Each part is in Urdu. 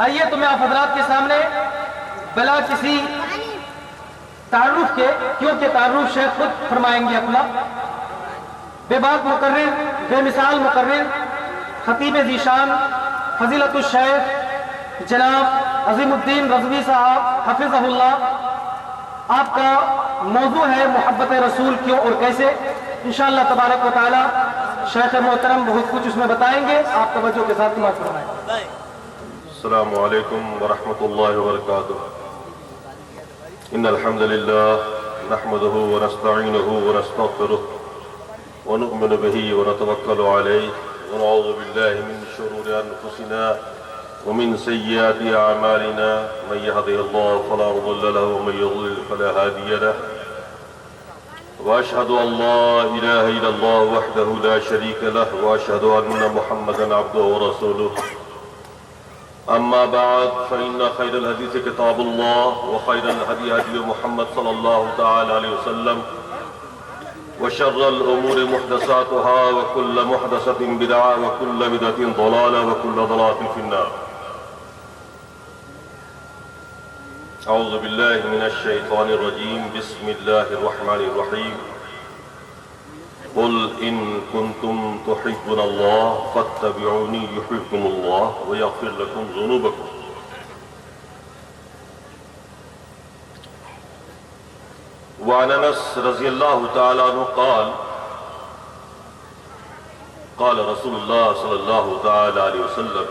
آئیے تو میں آپ حضرات کے سامنے بلا کسی تعارف کے، کیونکہ تعارف شیخ خود فرمائیں گے اپنا، بے باک مقرر، بے مثال مقرر، خطیب ذیشان فضیلت الشیخ جناب عظیم الدین رضوی صاحب حفظہ اللہ، آپ کا موضوع ہے محبت رسول کیوں اور کیسے۔ انشاءاللہ تبارک و تعالی شیخ محترم بہت کچھ اس میں بتائیں گے، آپ توجہ کے ساتھ سماعت فرمائیں۔ السلام علیکم ورحمۃ اللہ وبرکاتہ۔ ان الحمد للہ نحمده ونستعینه ونستغفره ونؤمن به ونتوکل علیہ ونعوذ باللہ من شرور انفسنا ومن سیئات اعمالنا من يهده الله فلا مضل له ومن يضلل فلا هادي له واشهد ان لا اله الا الله وحده لا شريك له واشهد ان محمدا عبده ورسوله اما بعد فان خير الحديث كتاب الله وخير الهدي هدي محمد صلى الله تعالى عليه وسلم وشر الامور محدثاتها وكل محدثة بدعة وكل بدعة ضلالة وكل ضلالة في النار۔ اعوذ باللہ من الشیطان الرجیم، بسم اللہ الرحمن الرحیم۔ قل ان کنتم تحبون اللہ فاتبعونی یحببکم اللہ ویغفر لکم ذنوبکم۔ وعن انس رضی اللہ تعالی عنہ قال قال رسول اللہ صلی اللہ تعالی علیہ وسلم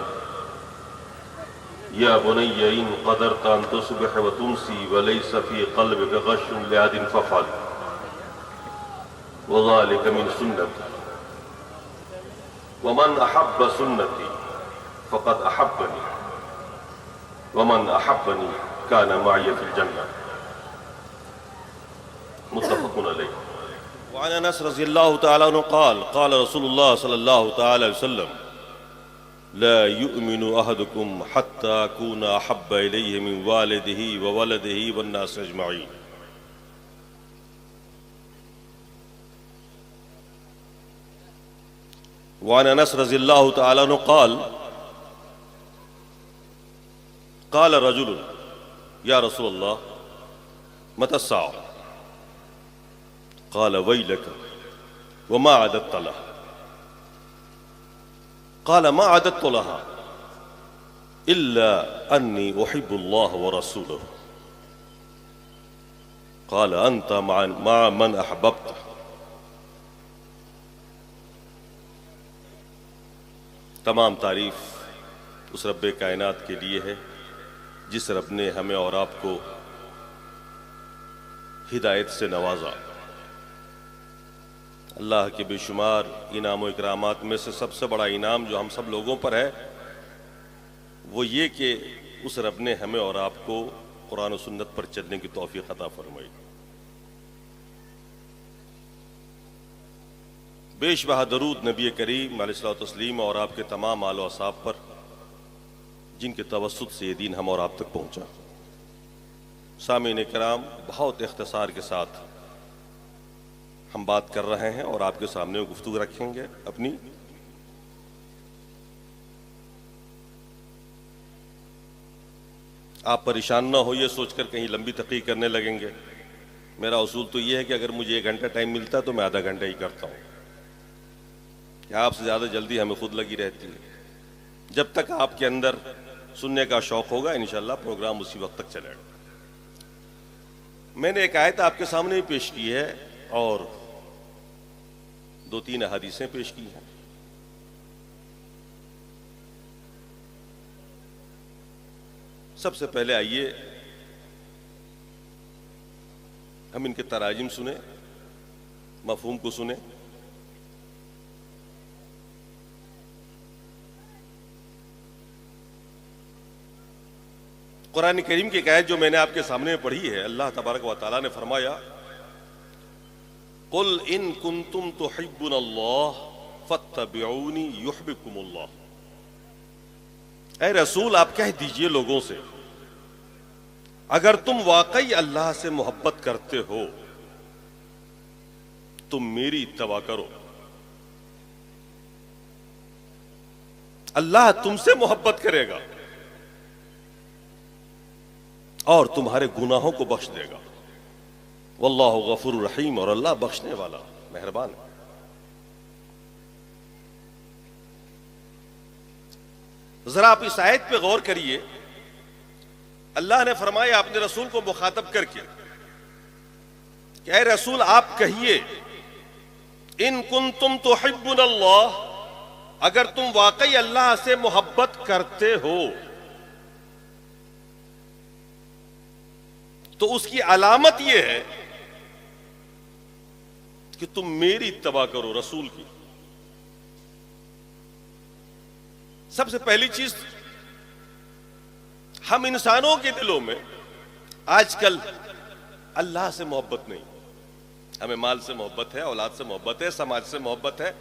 یا بنی ان قدرت ان تصبح وتمسی وليس في قلبك غش لأحد فافعل وذلك من سنتي ومن احب سنتي فقد احبني ومن احبني كان معي في الجنة۔ متفق علیہ۔ وعن انس رضی اللہ تعالی عنہ قال قال رسول اللہ صلی اللہ تعالی علیہ وسلم لا يؤمن احدكم حتى اكون احب اليه من والده وولده والناس اجمعين۔ وعن انس رضی اللہ تعالی عنہ قال قال رجل یا رسول اللہ متى الساعة؟ قال ويلك وما عددت لها؟ قال ما عددت لها إلا أني أحب الله ورسوله۔ قال أنت مع من أحببت۔ تمام تعریف اس رب کائنات کے لیے ہے جس رب نے ہمیں اور آپ کو ہدایت سے نوازا۔ اللہ کے بے شمار انعام و اکرامات میں سے سب سے بڑا انعام جو ہم سب لوگوں پر ہے وہ یہ کہ اس رب نے ہمیں اور آپ کو قرآن و سنت پر چلنے کی توفیق عطا فرمائی۔ بیش بہا درود نبی کریم علیہ الصلوۃ والتسلیم اور آپ کے تمام آل و اصحاب پر جن کے توسط سے یہ دین ہم اور آپ تک پہنچا۔ سامعین کرام، بہت اختصار کے ساتھ ہم بات کر رہے ہیں اور آپ کے سامنے گفتگو رکھیں گے اپنی۔ آپ پریشان نہ ہو یہ سوچ کر کہیں لمبی تحقیق کرنے لگیں گے۔ میرا اصول تو یہ ہے کہ اگر مجھے 1 گھنٹہ ٹائم ملتا ہے تو میں آدھا گھنٹہ ہی کرتا ہوں، کہ آپ سے زیادہ جلدی ہمیں خود لگی رہتی ہے۔ جب تک آپ کے اندر سننے کا شوق ہوگا انشاءاللہ پروگرام اسی وقت تک چلے گا۔ میں نے ایک آیت آپ کے سامنے پیش کی ہے اور 2-3 احادیثیں پیش کی ہیں۔ سب سے پہلے آئیے ہم ان کے تراجم سنیں، مفہوم کو سنیں۔ قرآن کریم کی ایک آیت جو میں نے آپ کے سامنے پڑھی ہے، اللہ تبارک و تعالیٰ نے فرمایا قل ان کنتم تحبون اللہ فاتبعونی یحببکم اللہ۔ اے رسول آپ کہہ دیجئے لوگوں سے اگر تم واقعی اللہ سے محبت کرتے ہو تم میری اتباع کرو۔ اللہ تم سے محبت کرے گا اور تمہارے گناہوں کو بخش دے گا۔ واللہ غفور رحیم، اور اللہ بخشنے والا مہربان ہے۔ ذرا آپ اس آیت پہ غور کریے، اللہ نے فرمایا اپنے رسول کو مخاطب کر کے کہ اے رسول آپ کہیے ان کنتم تحبون اللہ، اگر تم واقعی اللہ سے محبت کرتے ہو تو اس کی علامت یہ ہے کہ تم میری اتباع کرو، رسول کی۔ سب سے پہلی چیز، ہم انسانوں کے دلوں میں آج کل اللہ سے محبت نہیں، ہمیں مال سے محبت ہے، اولاد سے محبت ہے، سماج سے محبت ہے،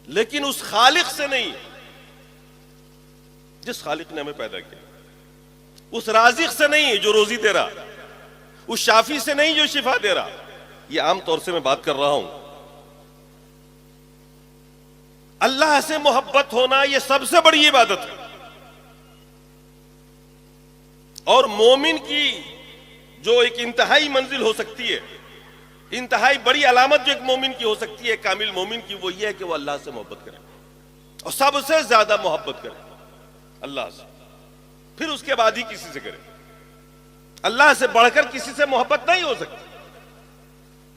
لیکن اس خالق سے نہیں جس خالق نے ہمیں پیدا کیا، اس رازق سے نہیں جو روزی دے رہا، اس شافی سے نہیں جو شفا دے رہا۔ یہ عام طور سے میں بات کر رہا ہوں۔ اللہ سے محبت ہونا یہ سب سے بڑی عبادت ہے، اور مومن کی جو ایک انتہائی منزل ہو سکتی ہے، انتہائی بڑی علامت جو ایک مومن کی ہو سکتی ہے، کامل مومن کی، وہ یہ ہے کہ وہ اللہ سے محبت کرے، اور سب سے زیادہ محبت کرے اللہ سے، پھر اس کے بعد ہی کسی سے کرے۔ اللہ سے بڑھ کر کسی سے محبت نہیں ہو سکتی،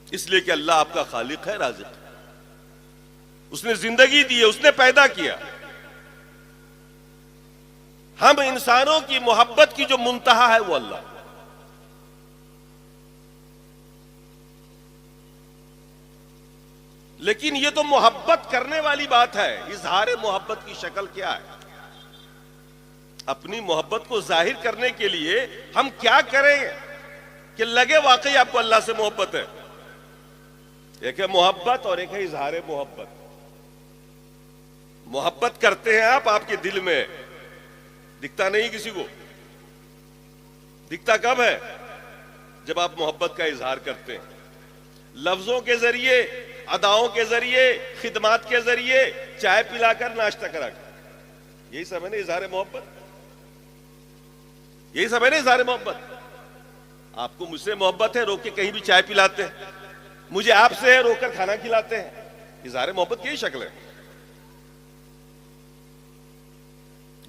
اس لیے کہ اللہ آپ کا خالق ہے، رازق ہے، اس نے زندگی دی ہے، اس نے پیدا کیا۔ ہم انسانوں کی محبت کی جو منتہا ہے وہ اللہ، لیکن یہ تو محبت کرنے والی بات ہے، اظہار محبت کی شکل کیا ہے؟ اپنی محبت کو ظاہر کرنے کے لیے ہم کیا کریں کہ لگے واقعی آپ کو اللہ سے محبت ہے؟ ایک ہے محبت اور ایک ہے اظہار محبت۔ محبت کرتے ہیں آپ کے دل میں، دکھتا نہیں کسی کو، دکھتا کب ہے؟ جب آپ محبت کا اظہار کرتے ہیں، لفظوں کے ذریعے، اداؤں کے ذریعے، خدمات کے ذریعے، چائے پلا کر، ناشتہ کرا کر، یہی سب ہے نا اظہار محبت، یہی سب ہے نا اظہار محبت۔ آپ کو مجھ سے محبت ہے، روک کے کہیں بھی چائے پلاتے ہیں، مجھے آپ سے ہے، روک کر کھانا کھلاتے ہیں، اظہار محبت کی شکل ہے۔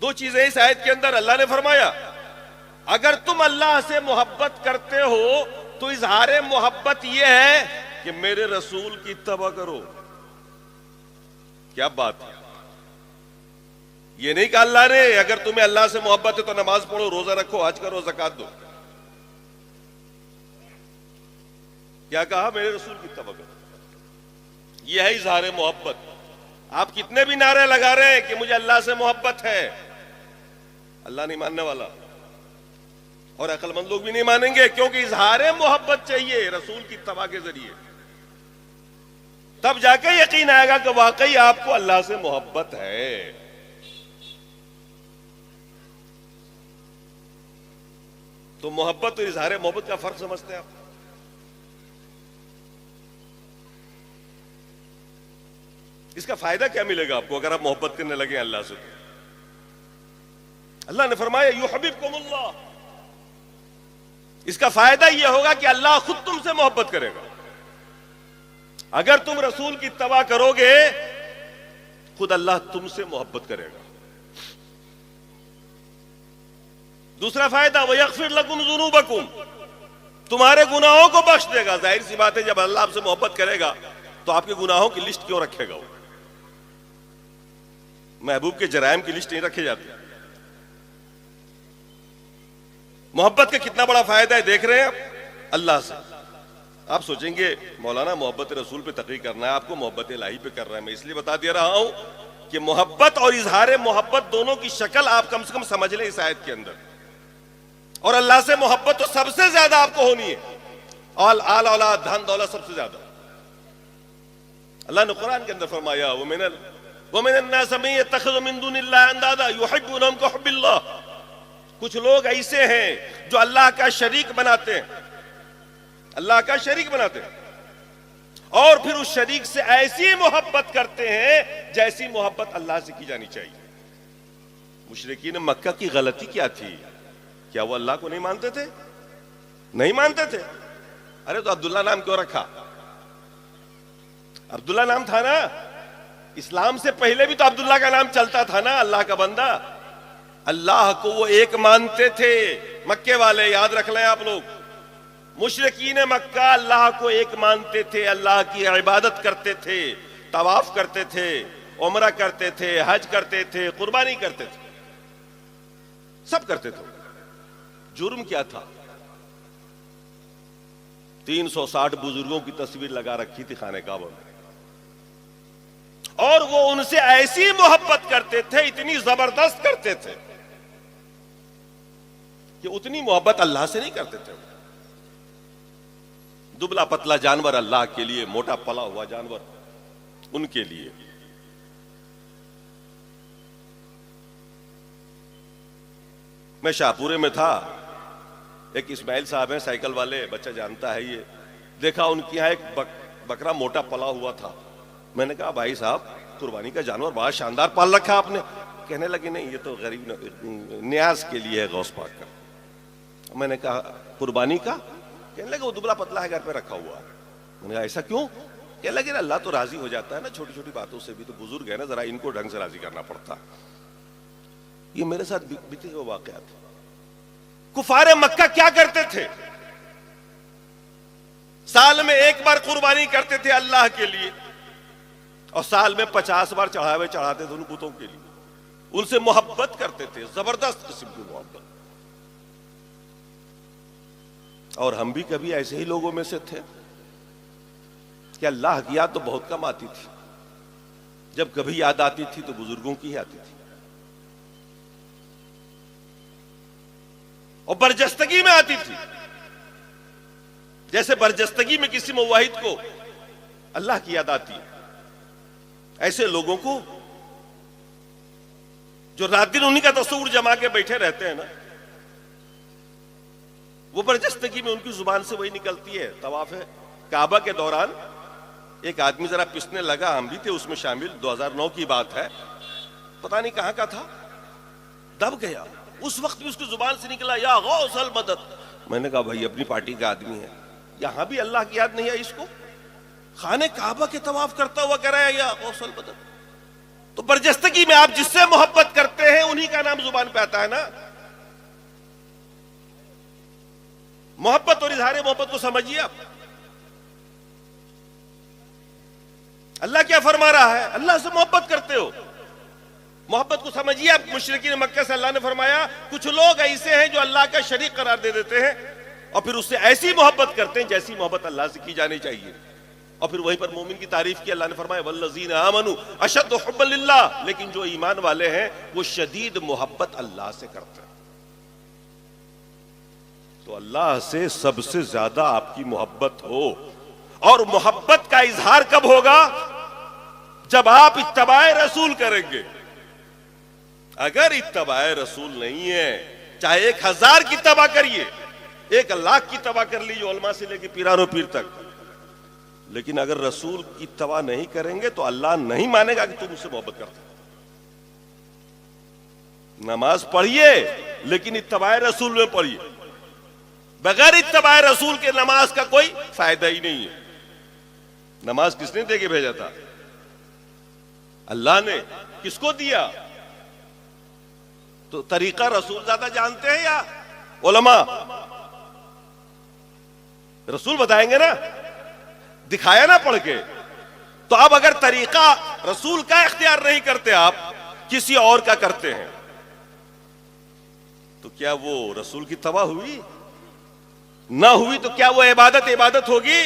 دو چیزیں اس آیت کے اندر اللہ نے فرمایا، اگر تم اللہ سے محبت کرتے ہو تو اظہار محبت یہ ہے کہ میرے رسول کی اتباع کرو۔ کیا بات ہے! یہ نہیں کہ اللہ نے اگر تمہیں اللہ سے محبت ہے تو نماز پڑھو، روزہ رکھو، حج کرو، زکات دو۔ کیا کہا؟ میرے رسول کی اتباع کرو۔ یہ ہے اظہار محبت۔ آپ کتنے بھی نعرے لگا رہے ہیں کہ مجھے اللہ سے محبت ہے، اللہ نہیں ماننے والا، اور عقل مند لوگ بھی نہیں مانیں گے، کیونکہ اظہار محبت چاہیے رسول کی اتباع کے ذریعے، تب جا کے یقین آئے گا کہ واقعی آپ کو اللہ سے محبت ہے۔ تو محبت اور اظہار محبت کا فرق سمجھتے ہیں آپ؟ اس کا فائدہ کیا ملے گا آپ کو اگر آپ محبت کرنے لگے اللہ سے؟ اللہ نے فرمایا یحببکم اللہ، اس کا فائدہ یہ ہوگا کہ اللہ خود تم سے محبت کرے گا۔ اگر تم رسول کی اتباع کرو گے، خود اللہ تم سے محبت کرے گا۔ دوسرا فائدہ وَيَغْفِرْ لَكُمْ ذُنُوبَكُمْ، تمہارے گناہوں کو بخش دے گا۔ ظاہر سی بات ہے جب اللہ آپ سے محبت کرے گا تو آپ کے گناہوں کی لسٹ کیوں رکھے گا؟ وہ محبوب کے جرائم کی لسٹ نہیں رکھے جاتے۔ محبت کا کتنا بڑا فائدہ ہے دیکھ رہے ہیں آپ اللہ سے۔ آپ سوچیں گے مولانا محبت رسول پہ تقریر کرنا ہے، آپ کو محبت الہی پہ کر رہا ہے۔ میں اس لیے بتا دے رہا ہوں کہ محبت اور اظہار محبت دونوں کی شکل آپ کم سے کم سمجھ لیں اس آیت کے اندر۔ اور اللہ سے محبت تو سب سے زیادہ آپ کو ہونی ہے، آل اولاد، دھن دولت سب سے زیادہ۔ اللہ نے قرآن کے اندر فرمایا وَمِنَ النَّاسِ مَن يَتَّخِذُ مِن دُونِ اللَّهِ أَندَادًا يُحِبُّونَهُمْ كَحُبِّ اللَّهِ، کچھ لوگ ایسے ہیں جو اللہ کا شریک بناتے ہیں، اللہ کا شریک بناتے ہیں، اور پھر اس شریک سے ایسی محبت کرتے ہیں جیسی محبت اللہ سے کی جانی چاہیے۔ مشرکین مکہ کی غلطی کیا تھی کیا وہ اللہ کو نہیں مانتے تھے؟ نہیں مانتے تھے. ارے تو عبداللہ نام کیوں رکھا؟ عبداللہ نام تھا نا، اسلام سے پہلے بھی تو عبداللہ کا نام چلتا تھا نا، اللہ کا بندہ. اللہ کو وہ ایک مانتے تھے. مکے والے یاد رکھ لیں آپ لوگ، مشرکین مکہ اللہ کو ایک مانتے تھے، اللہ کی عبادت کرتے تھے، طواف کرتے تھے، عمرہ کرتے تھے، حج کرتے تھے، قربانی کرتے تھے، سب کرتے تھے. جرم کیا تھا؟ 360 بزرگوں کی تصویر لگا رکھی تھی خانہ کعبہ میں، اور وہ ان سے ایسی محبت کرتے تھے، اتنی زبردست کرتے تھے کہ اتنی محبت اللہ سے نہیں کرتے تھے. دبلا پتلا جانور اللہ کے لیے، موٹا پلا ہوا جانور ان کے لیے. میں شاہپورے میں تھا، ایک اسماعیل صاحب ہیں سائیکل والے، بچہ جانتا ہے یہ، دیکھا ان کے یہاں ایک بکرا موٹا پلا ہوا تھا. میں نے کہا بھائی صاحب قربانی کا جانور بڑا شاندار پال رکھا آپ نے. کہنے لگے نہیں یہ تو غریب نیاز کے لیے ہے غوث پاک کا. میں نے کہا قربانی کا؟ کہنے لگے وہ دبلا پتلا ہے گھر پہ رکھا ہوا. میں نے کہا ایسا کیوں؟ کہنے لگے اللہ تو راضی ہو جاتا ہے نا چھوٹی چھوٹی باتوں سے بھی، تو بزرگ ہے نا ذرا ان کو ڈھنگ سے راضی کرنا پڑتا. یہ میرے ساتھ بیتے ہوئے واقعات. کفار مکہ کیا کرتے تھے؟ سال میں ایک بار قربانی کرتے تھے اللہ کے لیے، اور سال میں 50 بار چڑھاوے چڑھاتے تھے ان بتوں کے لیے. ان سے محبت کرتے تھے، زبردست قسم کی محبت. اور ہم بھی کبھی ایسے ہی لوگوں میں سے تھے کہ اللہ کی یاد تو بہت کم آتی تھی، جب کبھی یاد آتی تھی تو بزرگوں کی ہی آتی تھی، اور برجستگی میں آتی تھی. جیسے برجستگی میں کسی موحد کو اللہ کی یاد آتی ہے، ایسے لوگوں کو جو رات دن انہی کا تصور جما کے بیٹھے رہتے ہیں نا، وہ برجستگی میں ان کی زبان سے وہی نکلتی ہے. طواف کعبہ کے دوران ایک آدمی ذرا پسنے لگا، ہم بھی تھے اس میں شامل، 2009 کی بات ہے، پتہ نہیں کہاں کا تھا، دب گیا. اس وقت بھی اس کی زبان سے نکلا یا غوث المدد. میں نے کہا بھائی اپنی پارٹی کا آدمی ہے، یہاں بھی اللہ کی یاد نہیں ہے اس کو؟ خانہ کعبہ کے طواف کرتا ہوا کہہ رہا ہے یا غوث المدد. تو برجستگی میں آپ جس سے محبت کرتے ہیں انہی کا نام زبان پہ آتا ہے نا. محبت اور اظہار محبت کو سمجھیے آپ. اللہ کیا فرما رہا ہے؟ اللہ سے محبت کرتے ہو، محبت کو سمجھیے آپ. مشرکین مکہ سے اللہ نے فرمایا کچھ لوگ ایسے ہیں جو اللہ کا شریک قرار دے دیتے ہیں، اور پھر اس سے ایسی محبت کرتے ہیں جیسی محبت اللہ سے کی جانی چاہیے. اور پھر وہیں پر مومن کی تعریف کی. اللہ نے فرمایا والذین آمنوا اشد حبا للہ، لیکن جو ایمان والے ہیں وہ شدید محبت اللہ سے کرتے ہیں. تو اللہ سے سب سے زیادہ آپ کی محبت ہو. اور محبت کا اظہار کب ہوگا؟ جب آپ اتباع رسول کریں گے. اگر اتباع رسول نہیں ہے، چاہے 1000 کی اتباع کریے، 1,00,000 کی اتباع کر لیجیے علماء سے لے کے پیرانو پیر تک، لیکن اگر رسول کی اتباع نہیں کریں گے تو اللہ نہیں مانے گا کہ تم اس سے محبت کرتے. نماز پڑھیے لیکن اتباع رسول میں پڑھیے. بغیر اتباع رسول کے نماز کا کوئی فائدہ ہی نہیں ہے. نماز کس نے دے کے بھیجا تھا؟ اللہ نے. کس کو دیا؟ تو طریقہ رسول زیادہ جانتے ہیں یا علماء؟ رسول بتائیں گے نا، دکھایا نا پڑھ کے. تو اب اگر طریقہ رسول کا اختیار نہیں کرتے، آپ کسی اور کا کرتے ہیں، تو کیا وہ رسول کی اتباع ہوئی؟ نہ ہوئی تو کیا وہ عبادت ہوگی؟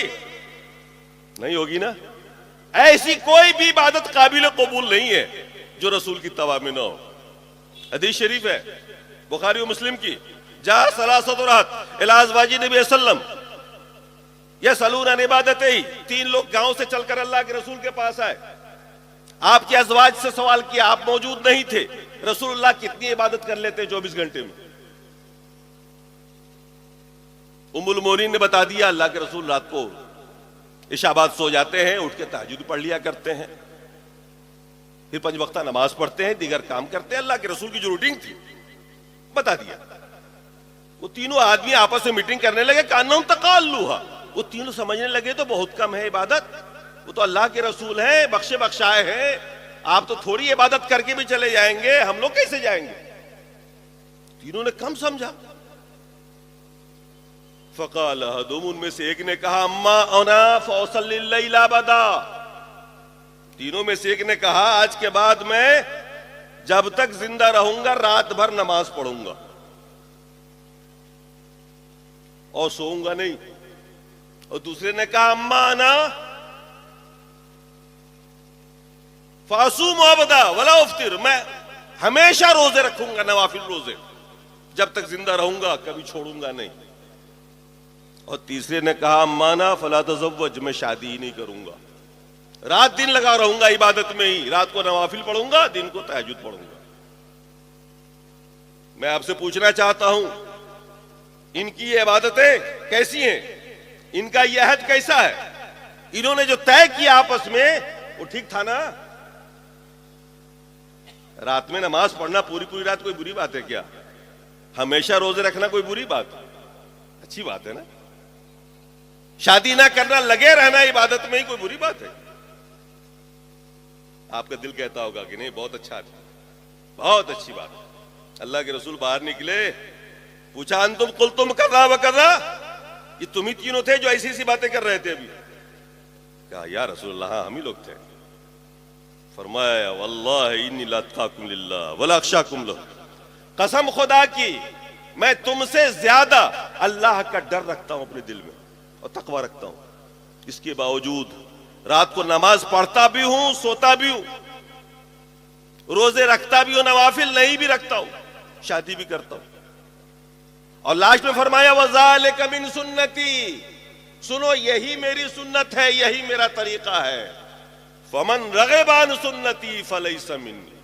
نہیں ہوگی نا. ایسی کوئی بھی عبادت قابل قبول نہیں ہے جو رسول کی اتباع میں نہ ہو. حدیث شریف ہے بخاری و مسلم کی، جاء ثلاثۃ رہط الی ازواج نبی صلی اللہ علیہ وسلم یسألون عن عبادتہ. 3 لوگ گاؤں سے چل کر اللہ کے رسول کے پاس آئے، آپ کے ازواج سے سوال کیا، آپ موجود نہیں تھے، رسول اللہ کتنی عبادت کر لیتے 24 گھنٹے میں؟ ام المؤمنین نے بتا دیا اللہ کے رسول رات کو عشاء بعد سو جاتے ہیں، اٹھ کے تہجد پڑھ لیا کرتے ہیں، پھر 5 وقتہ نماز پڑھتے ہیں، دیگر کام کرتے ہیں. اللہ کے رسول کی جو روٹین تھی بتا دیا. وہ تینوں آدمی آپس میں میٹنگ کرنے لگے، کانہم تقالوہا، وہ تینوں سمجھنے لگے تو بہت کم ہے عبادت، وہ تو اللہ کے رسول ہیں، بخشے بخشائے ہیں، آپ تو تھوڑی عبادت کر کے بھی چلے جائیں گے، ہم لوگ کیسے جائیں گے؟ تینوں نے کم سمجھا۔ فقال احدہم، ان میں سے ایک نے کہا اما انا فاصلی اللیل ابدا، تینوں میں سے ایک نے کہا آج کے بعد میں جب تک زندہ رہوں گا رات بھر نماز پڑھوں گا اور سوؤں گا نہیں۔ اور دوسرے نے کہا اما انا فاصوم ابدا ولا افطر، میں ہمیشہ روزے رکھوں گا، نوافل روزے، جب تک زندہ رہوں گا کبھی چھوڑوں گا نہیں۔ اور تیسرے نے کہا اما انا فلا تزوج، میں شادی ہی نہیں کروں گا، رات دن لگا رہوں گا عبادت میں ہی، رات کو نوافل پڑھوں گا، دن کو تہجد پڑھوں گا۔ میں آپ سے پوچھنا چاہتا ہوں ان کی یہ عبادتیں کیسی ہیں، ان کا یہ عہد کیسا ہے؟ انہوں نے جو طے کیا آپس میں وہ ٹھیک تھا نا؟ رات میں نماز پڑھنا پوری پوری رات کوئی بری بات ہے کیا؟ ہمیشہ روزے رکھنا کوئی بری بات؟ اچھی بات ہے نا؟ شادی نہ کرنا، لگے رہنا عبادت میں ہی کوئی بری بات ہے؟ آپ کا دل کہتا ہوگا کہ نہیں بہت اچھا تھا، بہت اچھی بات ہے۔ اللہ کے رسول باہر نکلے، پوچھا انتم قلتم کذا و کذا، یہ تم ہی تینوں تھے جو ایسی ایسی باتیں کر رہے تھے ابھی؟ کہا یا رسول اللہ ہاں ہم ہی لوگ تھے۔ فرمایا واللہ انی لاتقاکم للہ ولا اخشاکم لہ، قسم خدا کی میں تم سے زیادہ اللہ کا ڈر رکھتا ہوں اپنے دل میں اور تقوی رکھتا ہوں، اس کے باوجود رات کو نماز پڑھتا بھی ہوں، سوتا بھی ہوں، روزے رکھتا بھی ہوں، نوافل نہیں بھی رکھتا ہوں، شادی بھی کرتا ہوں۔ اور لاسٹ میں فرمایا وَذَلِكَ مِن سُنَّتِي، سنو یہی میری سنت ہے، یہی میرا طریقہ ہے۔ فَمَن رَغِبَ عَن سُنَّتِي فَلَيْسَ مِنِّي،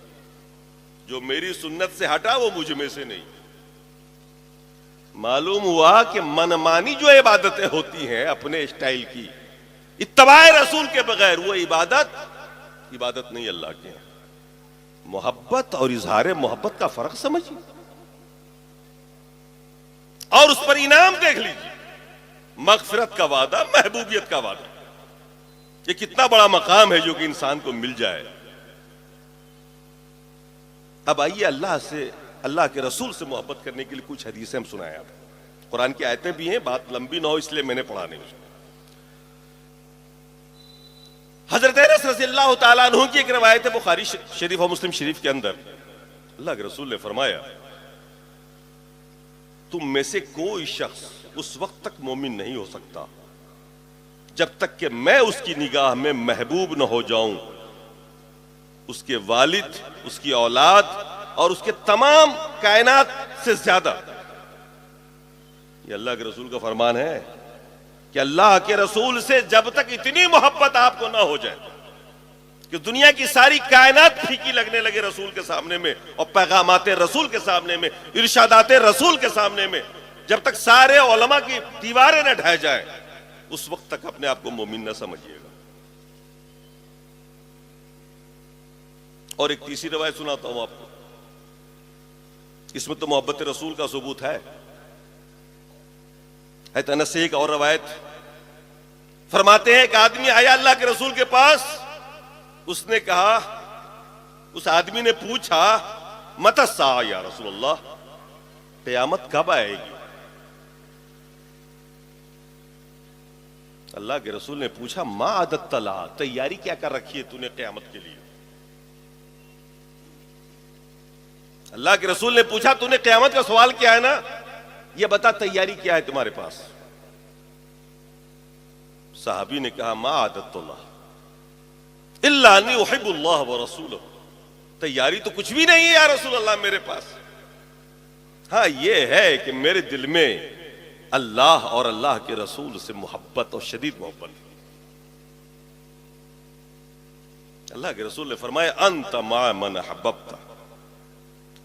جو میری سنت سے ہٹا وہ مجھ میں سے نہیں۔ معلوم ہوا کہ منمانی جو عبادتیں ہوتی ہیں اپنے اسٹائل کی، اتباع رسول کے بغیر، وہ عبادت نہیں اللہ کے ہیں۔ محبت اور اظہار محبت کا فرق سمجھیے اور اس پر انعام دیکھ لیجیے، مغفرت کا وعدہ، محبوبیت کا وعدہ، یہ کتنا بڑا مقام ہے جو کہ انسان کو مل جائے۔ اب آئیے اللہ کے رسول سے محبت کرنے کے لیے کچھ حدیثیں ہم سنائیں۔ آپ قرآن کی آیتیں بھی ہیں، بات لمبی نہ ہو اس لیے میں نے پڑھا نہیں اس کو۔ حضرت انس رضی اللہ تعالیٰ عنہ کی ایک روایت ہے بخاری شریف اور مسلم شریف کے اندر، اللہ کے رسول نے فرمایا تم میں سے کوئی شخص اس وقت تک مومن نہیں ہو سکتا جب تک کہ میں اس کی نگاہ میں محبوب نہ ہو جاؤں، اس کے والد، اس کی اولاد اور اس کے تمام کائنات سے زیادہ۔ یہ اللہ کے رسول کا فرمان ہے کہ اللہ کے رسول سے جب تک اتنی محبت آپ کو نہ ہو جائے کہ دنیا کی ساری کائنات پھیکی لگنے لگے رسول کے سامنے میں، اور پیغامات رسول کے سامنے میں، ارشادات رسول کے سامنے میں، جب تک سارے علماء کی دیواریں نہ ڈھہ جائیں، اس وقت تک اپنے آپ کو مومن نہ سمجھیے گا۔ اور ایک تیسری روایت سناتا ہوں آپ کو، اس میں تو محبت رسول کا ثبوت ہے۔ حضرت انس سے ایک اور روایت فرماتے ہیں، ایک آدمی آیا اللہ کے رسول کے پاس، اس نے کہا، اس آدمی نے پوچھا متی الساعہ یا رسول اللہ، قیامت کب آئے گی؟ اللہ کے رسول نے پوچھا ما عددت لہا، تیاری کیا کر رکھی ہے تو نے قیامت کے لیے؟ اللہ کے رسول نے پوچھا تو نے قیامت کا سوال کیا ہے نا، یہ بتا تیاری کیا ہے تمہارے پاس؟ صحابی نے کہا ما عددت لہا الا انی احب اللہ ورسولہ، تیاری تو کچھ بھی نہیں ہے یا رسول اللہ میرے پاس، ہاں یہ ہے کہ میرے دل میں اللہ اور اللہ کے رسول سے محبت اور شدید محبت ہے۔ اللہ کے رسول نے فرمایا انت مع من احببت،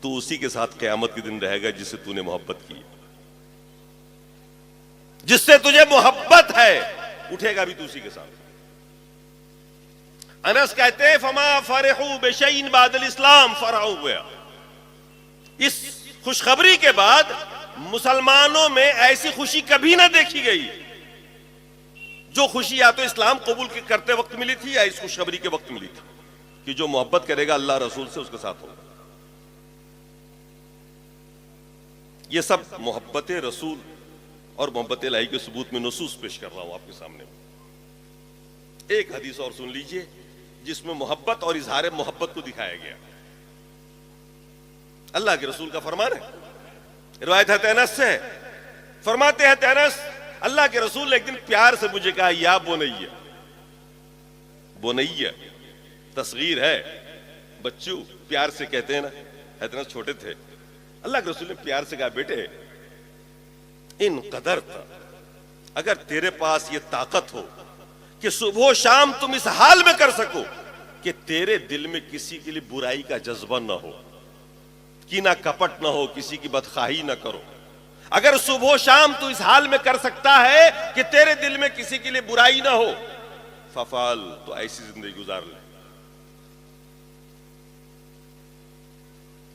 تو اسی کے ساتھ قیامت کے دن رہے گا جس سے تو نے محبت کی، جس سے تجھے محبت ہے اٹھے گا بھی تو اسی کے ساتھ۔ انس کہتے ہیں فما فرحوا بشیء بعد الاسلام فرحوا بها، اس خوشخبری کے بعد مسلمانوں میں ایسی خوشی کبھی نہ دیکھی گئی جو خوشی یا تو اسلام قبول کرتے وقت ملی تھی یا اس خوشخبری کے وقت ملی تھی کہ جو محبت کرے گا اللہ رسول سے اس کے ساتھ ہوگا. یہ سب محبت رسول اور محبت الہی کے ثبوت میں نصوص پیش کر رہا ہوں آپ کے سامنے. ایک حدیث اور سن لیجئے جس میں محبت اور اظہار محبت کو دکھایا گیا. اللہ کے رسول کا فرمان ہے, روایت ہے انس سے, فرماتے ہیں انس اللہ کے رسول نے ایک دن پیار سے مجھے کہا یا بنیہ. بنیہ تصغیر ہے, بچوں پیار سے کہتے ہیں نا, اتنا چھوٹے تھے. اللہ کے رسول نے پیار سے کہا بیٹے ان قدرت, اگر تیرے پاس یہ طاقت ہو کہ صبح و شام تم اس حال میں کر سکو کہ تیرے دل میں کسی کے لیے برائی کا جذبہ نہ ہو, کینہ کپٹ نہ ہو, کسی کی بدخواہی نہ کرو, اگر صبح و شام تو اس حال میں کر سکتا ہے کہ تیرے دل میں کسی کے لیے برائی نہ ہو, ففعل, تو ایسی زندگی گزار لے.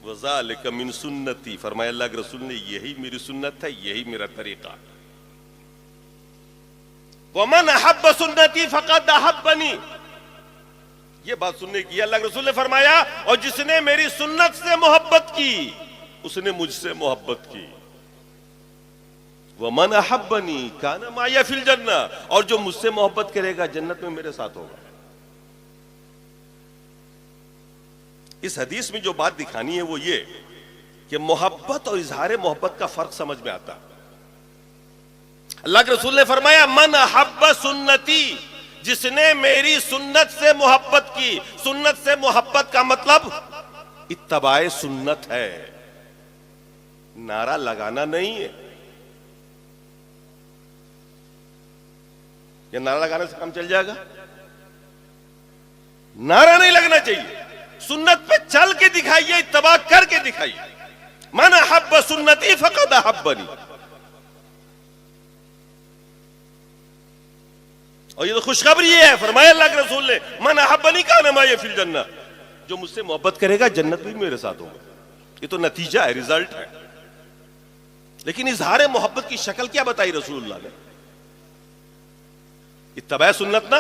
وَذَلِكَ مِن سُنَّتِي, فرمایا اللہ کے رسول نے یہی میری سنت ہے, یہی میرا طریقہ. وَمَنْ أَحَبَّ سُنَّتِي فَقَدْ أَحَبَّنِي, یہ بات سننے کی اللہ کے رسول نے فرمایا, اور جس نے میری سنت سے محبت کی اس نے مجھ سے محبت کی. وَمَنْ أَحَبَّنِي كَانَ مَعِيَ فِي الْجَنَّةِ, اور جو مجھ سے محبت کرے گا جنت میں میرے ساتھ ہوگا. اس حدیث میں جو بات دکھانی ہے وہ یہ کہ محبت اور اظہار محبت کا فرق سمجھ میں آتا. اللہ کے رسول نے فرمایا من احب سنتی, جس نے میری سنت سے محبت کی. سنت سے محبت کا مطلب اتباع سنت ہے, نعرہ لگانا نہیں ہے. یہ نعرہ لگانے سے کام چل جائے گا؟ نعرہ نہیں لگنا چاہیے, سنت پہ چل کے دکھائیے, اتباع کر کے دکھائیے. من احب سنتی فقد احبنی. اور یہ تو خوشخبری ہے, فرمایا اللہ کے رسول نے من احبنی کان معی فی الجنہ, جو مجھ سے محبت کرے گا جنت بھی میرے ساتھ ہوگا. یہ تو نتیجہ ہے, ریزلٹ ہے. لیکن اظہار محبت کی شکل کیا بتائی رسول اللہ نے؟ اتباع سنت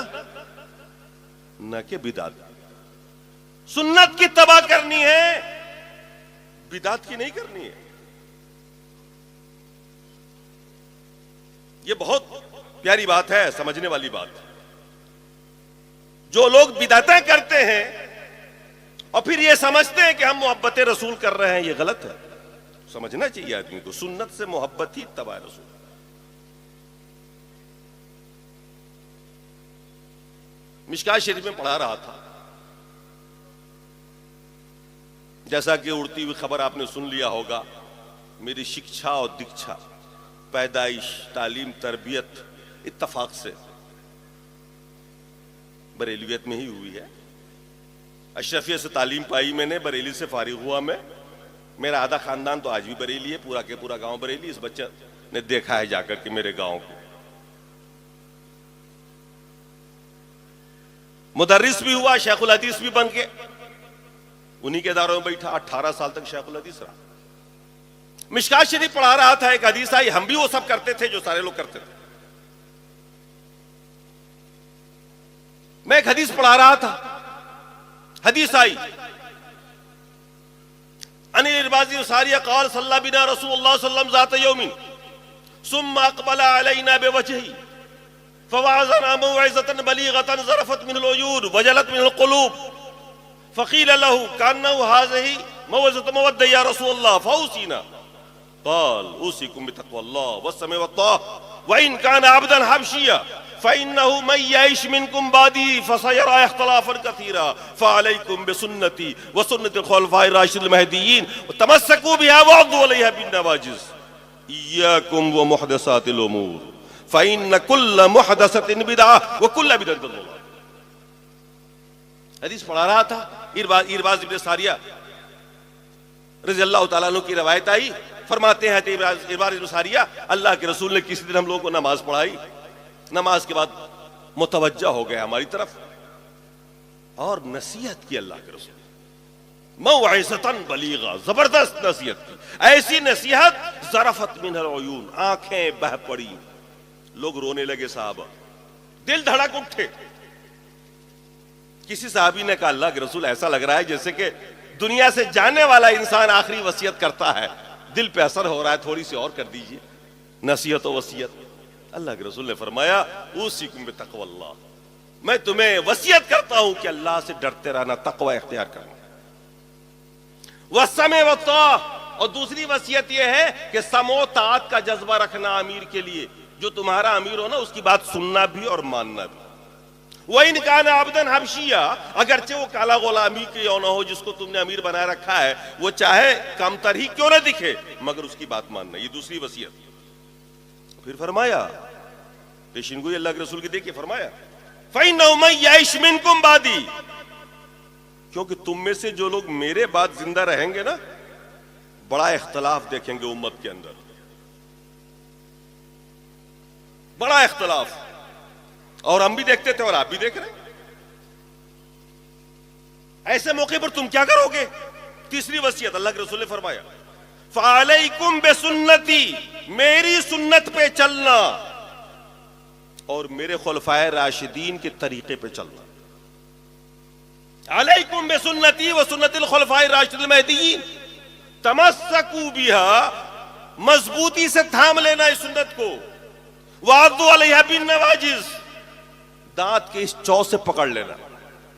نہ کہ بدعت. سنت کی اتباع کرنی ہے, بدعت کی نہیں کرنی ہے. یہ بہت پیاری بات ہے, سمجھنے والی بات. جو لوگ بدعتیں کرتے ہیں اور پھر یہ سمجھتے ہیں کہ ہم محبت رسول کر رہے ہیں, یہ غلط ہے. سمجھنا چاہیے آدمی کو, سنت سے محبت ہی اتباع رسول. مشکات شریف میں پڑھا رہا تھا, جیسا کہ اڑتی ہوئی خبر آپ نے سن لیا ہوگا, میری شکچھا اور دکچھا, پیدائش, تعلیم, تربیت اتفاق سے بریلیت میں ہی ہوئی ہے. اشرفیہ سے تعلیم پائی میں نے, بریلی سے فارغ ہوا میں. میرا آدھا خاندان تو آج بھی بریلی ہے, پورا کے پورا گاؤں بریلی. اس بچے نے دیکھا ہے جا کر کے میرے گاؤں کو. مدرس بھی ہوا, شیخ الحدیث بھی بن کے انہی کے اداروں میں بیٹھا. 18 سال تک شیخ الحدیث رہا. مشکات شریف پڑھا رہا تھا, ایک حدیث آئی, ہم بھی وہ سب کرتے تھے جو سارے لوگ کرتے تھے. میں ایک حدیث پڑھا رہا تھا, حدیث آئی عن العرباض الساریہ قال صلی بنا رسول اللہ صلی اللہ علیہ وسلم ذات یوم ثم اقبل علینا بوجهه فوعظنا موعظة بلیغة ظرفت من العیون وجلت من القلوب فقیل له كأنه هذه موعظة مودع یا رسول اللہ فاوصینا قال اوصیکم بتقوى الله والسمع والطاعة وإن كان عبدا حبشيا فإنه من يعش منكم بعدي فسيرى اختلافا كثيرا فعليكم بسنتي وسنة الخلفاء الراشدين المهديين وتمسكوا بها وعضوا عليها بالنواجذ إياكم ومحدثات الأمور فإن كل محدثة بدعة وكل بدعة ضلالة. حدیث پڑھا رہا تھا, ارباز ابن ساریہ رضی اللہ تعالیٰ عنہ کی روایت آئی. فرماتے ہیں ارباز ابن ساریہ, اللہ کے رسول نے کسی دن ہم لوگوں کو نماز پڑھائی. نماز کے بعد متوجہ ہو گیا ہماری طرف اور نصیحت کی اللہ کے رسول, موعظۃ بلیغہ, زبردست نصیحت کی. ایسی نصیحت ذرفت منها العیون، آنکھیں بہ پڑی، لوگ رونے لگے صحابہ، دل دھڑک اٹھے۔ کسی صحابی نے کہا اللہ کے رسول ایسا لگ رہا ہے جیسے کہ دنیا سے جانے والا انسان آخری وصیت کرتا ہے، دل پہ اثر ہو رہا ہے، تھوڑی سی اور کر دیجئے نصیحت و وصیت۔ اللہ کے رسول نے فرمایا اوصیکم بتقوی اللہ، میں تمہیں وصیت کرتا ہوں کہ اللہ سے ڈرتے رہنا، تقوی اختیار کرنا۔ والسمع والطاعہ، اور دوسری وصیت یہ ہے کہ سمع و طاعت کا جذبہ رکھنا امیر کے لیے، جو تمہارا امیر ہو نا اس کی بات سننا بھی اور ماننا بھی۔ وَإِنْ كَانَ عَبْدًا حَبْشِيًّا، اگرچہ وہ کالا غلامی کیوں نہ ہو جس کو تم نے امیر بنائے رکھا ہے، وہ چاہے کم تر ہی کیوں نہ دکھے مگر اس کی بات ماننا، یہ دوسری وصیت۔ پھر فرمایا پیشین گوئی اللہ کے رسول کی دیکھیں، فرمایا فَإِنَّهُ مَن يَعِشْ مِنكُم بَعْدِي، کیونکہ تم میں سے جو لوگ میرے بعد زندہ رہیں گے نا بڑا اختلاف دیکھیں گے امت کے اندر، بڑا اختلاف، اور ہم بھی دیکھتے تھے اور آپ بھی دیکھ رہے ہیں۔ ایسے موقع پر تم کیا کرو گے؟ تیسری وصیت اللہ کے رسول نے فرمایا فَعَلَيْكُمْ بِسُنَّتِي، میری سنت پہ چلنا اور میرے خلفائے راشدین کے طریقے پہ چلنا۔ علیکم بسنتی وسنت الخلفاء الراشدین المہدیین، تمسکوا بها، مضبوطی سے تھام لینا اس سنت کو، وعضوا علیہا بالنواجذ، دانت کے اس چو سے پکڑ لینا،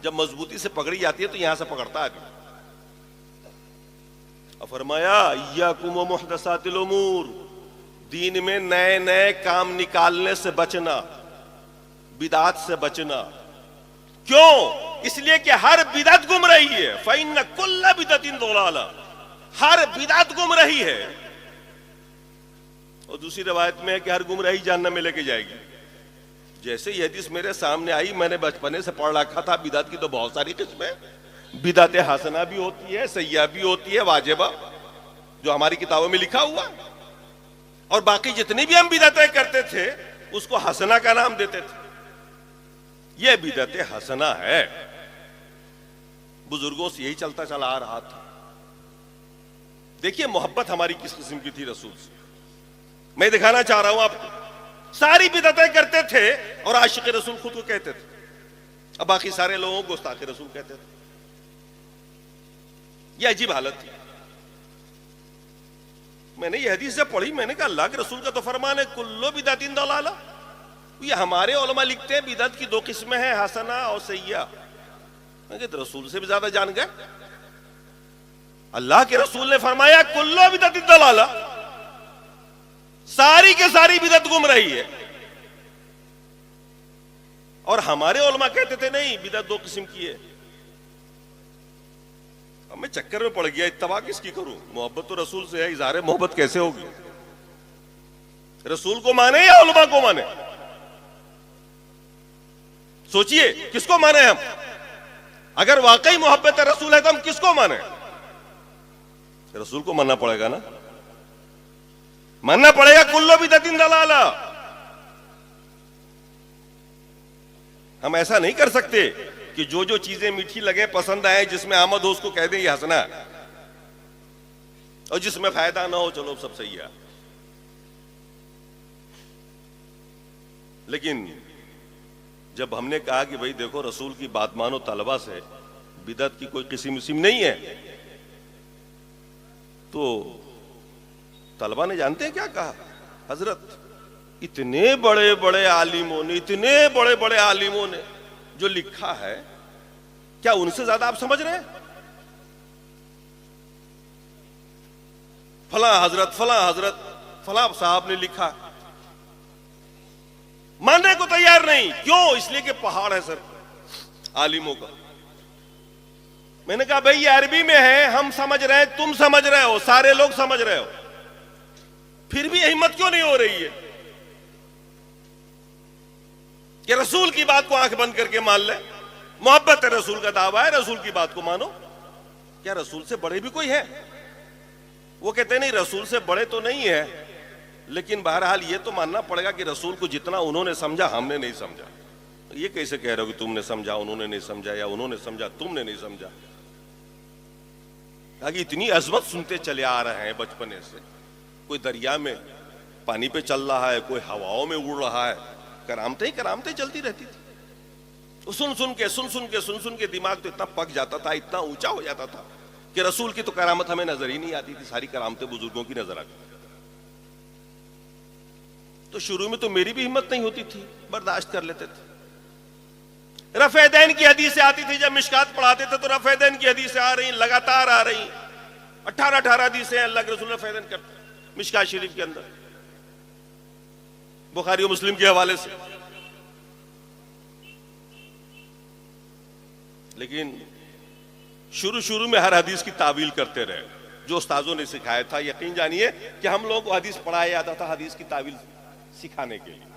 جب مضبوطی سے پکڑی جاتی ہے تو یہاں سے پکڑتا ہے۔ اور فرمایا ایاکم ومحدثات الامور، دین میں نئے نئے کام نکالنے سے بچنا، بدعات سے بچنا۔ کیوں؟ اس لیے کہ ہر بدعت گمراہی ہے، فإن کل بدعۃ ضلالہ، ہر بدعت گمراہی ہے۔ اور دوسری روایت میں ہے کہ ہر گمراہی جہنم میں لے کے جائے گی۔ جیسے یہ حدیث میرے سامنے آئی میں نے بچپنے سے پڑھ رکھا تھا، بدعت کی تو بہت ساری قسمیں، بدعت حسنہ بھی ہوتی ہے، سیئہ بھی ہوتی ہے، واجبہ جو ہماری کتابوں میں لکھا ہوا، اور باقی جتنی بھی ہم بدعتیں کرتے تھے اس کو حسنہ کا نام دیتے تھے۔ یہ بدعت حسنہ ہے، بزرگوں سے یہی چلتا چلا آ رہا تھا۔ دیکھیے محبت ہماری کس قسم کی تھی رسول سے، میں دکھانا چاہ رہا ہوں آپ کو۔ ساری بدعتیں کرتے تھے اور عاشق رسول خود کو کہتے تھے، اب باقی سارے لوگوں کو گستاخ رسول کہتے تھے۔ یہ عجیب حالت تھی۔ میں نے یہ حدیث جب پڑھی میں نے کہا اللہ کے رسول کا تو فرمان ہے کلو بدعت ضلالہ، یہ ہمارے علماء لکھتے ہیں بدعت کی دو قسمیں ہیں، حسنہ اور سیئہ۔ میں کہا رسول سے بھی زیادہ جان گئے، اللہ کے رسول نے فرمایا کلو بدعت ضلالہ، ساری کے ساری بدعت گمراہی ہے، اور ہمارے علماء کہتے تھے نہیں بدعت دو قسم کی ہے۔ اب میں چکر میں پڑ گیا، اتباع کس کی کروں؟ محبت تو رسول سے ہے، اظہار محبت کیسے ہوگی؟ رسول کو مانے یا علماء کو مانے؟ سوچئے کس کو مانے ہم؟ اگر واقعی محبت رسول ہے تو ہم کس کو مانے؟ رسول کو ماننا پڑے گا نا، ماننا پڑے گا کلو بدعت ضلالہ۔ ہم ایسا نہیں کر سکتے کہ جو چیزیں میٹھی لگے پسند آئے جس میں آمد ہو اس کو کہہ دیں یہ حسنہ ہے، اور جس میں فائدہ نہ ہو چلو سب صحیح ہے۔ لیکن جب ہم نے کہا کہ بھئی دیکھو رسول کی بات مانو طلبہ سے، بدعت کی کوئی قسم نہیں ہے، تو طلبہ نے جانتے ہیں کیا کہا؟ حضرت اتنے بڑے بڑے عالموں نے جو لکھا ہے کیا ان سے زیادہ آپ سمجھ رہے ہیں؟ فلاں حضرت فلاں صاحب نے لکھا، ماننے کو تیار نہیں۔ کیوں؟ اس لیے کہ پہاڑ ہے سر عالموں کا۔ میں نے کہا بھئی یہ عربی میں ہے، ہم سمجھ رہے ہیں، تم سمجھ رہے ہو، سارے لوگ سمجھ رہے ہو، پھر بھی ہمت کیوں نہیں ہو رہی ہے کہ رسول کی بات کو آنکھ بند کر کے مان لے؟ محبت ہے رسول کا دعویٰ ہے، رسول کی بات کو مانو۔ کیا رسول سے بڑے بھی کوئی ہے؟ وہ کہتے ہیں نہیں رسول سے بڑے تو نہیں ہے، لیکن بہرحال یہ تو ماننا پڑے گا کہ رسول کو جتنا انہوں نے سمجھا ہم نے نہیں سمجھا۔ یہ کیسے کہہ رہے ہو کہ تم نے سمجھا انہوں نے نہیں سمجھا، یا انہوں نے سمجھا تم نے نہیں سمجھا؟ کہ اتنی عظمت سنتے چلے آ رہے ہیں بچپنے سے، کوئی دریا میں پانی پہ چل رہا ہے، کوئی ہواؤں میں اڑ رہا ہے، کرامتیں ہی کرامتیں چلتی رہتی تھی. سن کے دماغ تو اتنا پک جاتا تھا، اتنا اونچا ہو جاتا تھا کہ رسول کی تو کرامت ہمیں نظر ہی نہیں آتی تھی، ساری کرامتیں بزرگوں کی نظر آتی. تو شروع میں تو میری بھی ہمت نہیں ہوتی تھی، برداشت کر لیتے تھے. رفع دین کی حدیثیں آتی تھی، جب مشکات پڑھاتے تھے تو رفع دین کی حدیثیں آ رہی، لگاتار آ رہی، 18 حدیثیں اللہ کے رسول رفع دین کرتے مشکات شریف کے اندر، بخاری و مسلم کے حوالے سے. لیکن شروع میں ہر حدیث کی تعویل کرتے رہے، جو استاذوں نے سکھایا تھا. یقین جانیے کہ ہم لوگوں کو حدیث پڑھایا جاتا تھا حدیث کی تعویل سکھانے کے لیے.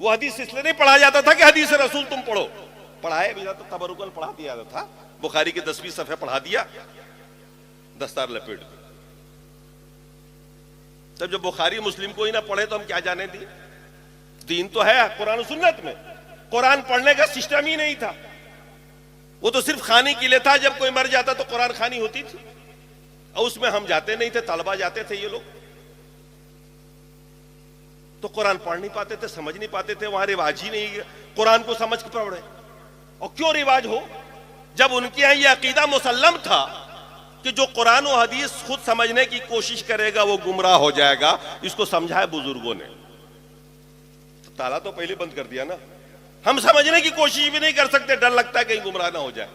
وہ حدیث اس لیے نہیں پڑھایا جاتا تھا کہ حدیث رسول تم پڑھو، پڑھایا بھی جاتا، تبرکن پڑھا دیا جاتا تھا. بخاری کے 10 صفحے پڑھا دیا، دستار لپیٹ دی. تب جب بخاری مسلم کو ہی نہ پڑھے تو ہم کیا جانے دی؟ دین تو ہے قرآن و سنت میں، قرآن پڑھنے کا سسٹم ہی نہیں تھا. وہ تو صرف خوانی کے لیے تھا، جب کوئی مر جاتا تو قرآن خوانی ہوتی تھی، اور اس میں ہم جاتے نہیں تھے، طلبہ جاتے تھے. یہ لوگ تو قرآن پڑھ نہیں پاتے تھے، سمجھ نہیں پاتے تھے، وہاں رواج ہی نہیں قرآن کو سمجھ کے پڑھے. اور کیوں رواج ہو جب ان کے یہاں یہ عقیدہ مسلم تھا کہ جو قرآن و حدیث خود سمجھنے کی کوشش کرے گا وہ گمراہ ہو جائے گا. اس کو سمجھایا بزرگوں نے، تالا تو پہلے بند کر دیا نا. ہم سمجھنے کی کوشش بھی نہیں کر سکتے، ڈر لگتا ہے کہیں گمراہ نہ ہو جائے.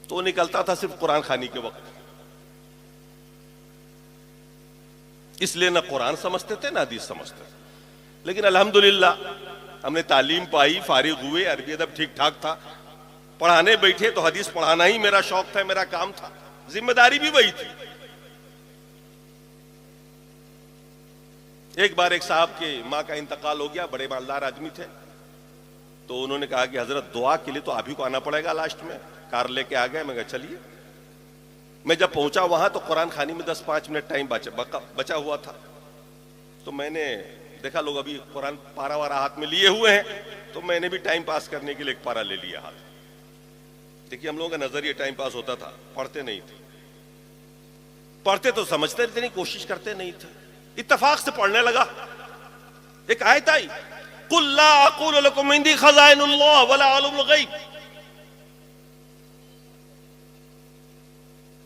تو نکلتا تھا صرف قرآن خوانی کے وقت. اس لیے نہ قرآن سمجھتے تھے نہ حدیث سمجھتے تھے. لیکن الحمدللہ ہم نے تعلیم پائی، فارغ ہوئے، عربی ادب ٹھیک ٹھاک تھا، پڑھانے بیٹھے تو حدیث پڑھانا ہی میرا شوق تھا، میرا کام تھا، ذمہ داری بھی وہی تھی. ایک بار ایک صاحب کے ماں کا انتقال ہو گیا، بڑے مالدار آدمی تھے. تو انہوں نے کہا کہ حضرت دعا کے لیے تو آپ ہی کو آنا پڑے گا. لاسٹ میں کار لے کے آ گئے. میں کہا چلیے. میں جب پہنچا وہاں تو قرآن خوانی میں 10-5 منٹ ٹائم بچا ہوا تھا. تو میں نے دیکھا لوگ ابھی قرآن پارا وارا ہاتھ میں لیے ہوئے ہیں، تو میں نے بھی ٹائم پاس کرنے کے لیے ایک پارا لے لیا ہاتھ. دیکھیے ہم لوگوں کا نظریہ ٹائم پاس ہوتا تھا، پڑھتے نہیں تھے. پڑھتے تو سمجھتے نہیں، کوشش کرتے نہیں تھے. اتفاق سے پڑھنے لگا، ایک آیت آئی، قُلْ لَا أَقُولُ لَكُمْ عِنْدِي خَزَائِنُ اللَّهِ وَلَا أَعْلَمُ الْغَيْبَ.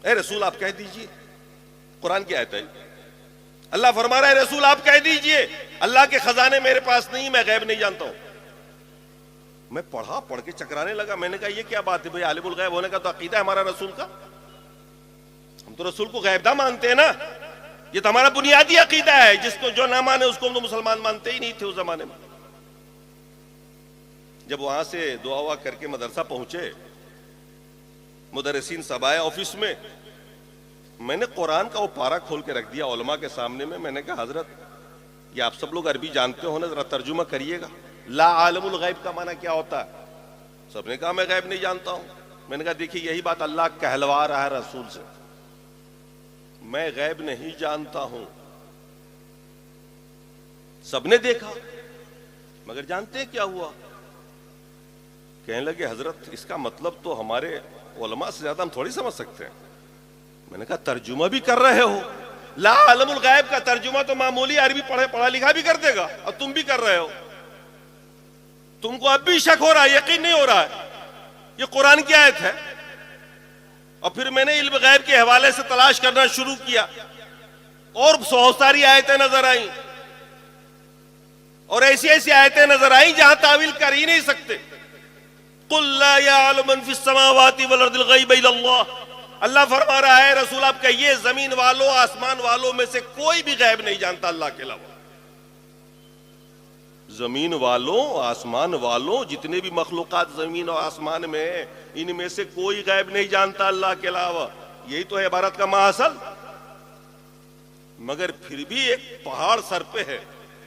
اے رسول آپ کہہ دیجئے، قرآن کی آیت ہے، اللہ فرما رہا ہے رسول آپ کہہ دیجئے اللہ کے خزانے میرے پاس نہیں، میں غیب نہیں جانتا ہوں. میں پڑھ کے چکرانے لگا. میں نے کہا یہ کیا بات ہے بھائی، عالم الغیب ہونے کا تو عقیدہ ہے ہمارا رسول کا. ہم تو رسول کو غیب داں مانتے ہیں نا، یہ تو ہمارا بنیادی عقیدہ ہے. جس کو جو نہ مانے اس کو ہم تو مسلمان مانتے ہی نہیں تھے اس زمانے میں. جب وہاں سے دعا ہوا کر کے مدرسہ پہنچے، مدرسین سب آئے آفس میں. میں نے قرآن کا وہ پارا کھول کے رکھ دیا علماء کے سامنے میں. میں نے کہا حضرت یہ آپ سب لوگ عربی جانتے ہو نا، ذرا ترجمہ کریے گا. لا عالم الغیب کا معنی کیا ہوتا ہے؟ سب نے کہا میں غیب نہیں جانتا ہوں. میں نے کہا دیکھیے یہی بات اللہ کہلوا رہا ہے رسول سے، میں غیب نہیں جانتا ہوں. سب نے دیکھا، مگر جانتے ہیں کیا ہوا؟ کہنے لگے حضرت اس کا مطلب تو ہمارے علماء سے زیادہ ہم تھوڑی سمجھ سکتے ہیں. میں نے کہا ترجمہ بھی کر رہے ہو؟ لا علم الغیب کا ترجمہ تو معمولی عربی پڑھا لکھا بھی کر دے گا، اور تم بھی کر رہے ہو. تم کو اب بھی شک ہو رہا ہے، یقین نہیں ہو رہا ہے. یہ قرآن کی آیت ہے. اور پھر میں نے علم غیب کے حوالے سے تلاش کرنا شروع کیا، اور بہت ساری آیتیں نظر آئیں، اور ایسی ایسی آیتیں نظر آئیں جہاں تعویل کر ہی نہیں سکتے. قُلْ لَا يَعْلَمُ مَنْ فِي السَّمَاوَاتِ وَالْأَرْضِ الْغَيْبَ إِلَّا اللَّهُ. اللہ فرما رہا ہے رسول آپ کہیے زمین والوں آسمان والوں میں سے کوئی بھی غیب نہیں جانتا اللہ کے علاوہ. زمین والوں آسمان والوں جتنے بھی مخلوقات زمین اور آسمان میں ہیں، ان میں سے کوئی غیب نہیں جانتا اللہ کے علاوہ. یہی تو ہے عبارت کا ماحصل. مگر پھر بھی ایک پہاڑ سر پہ ہے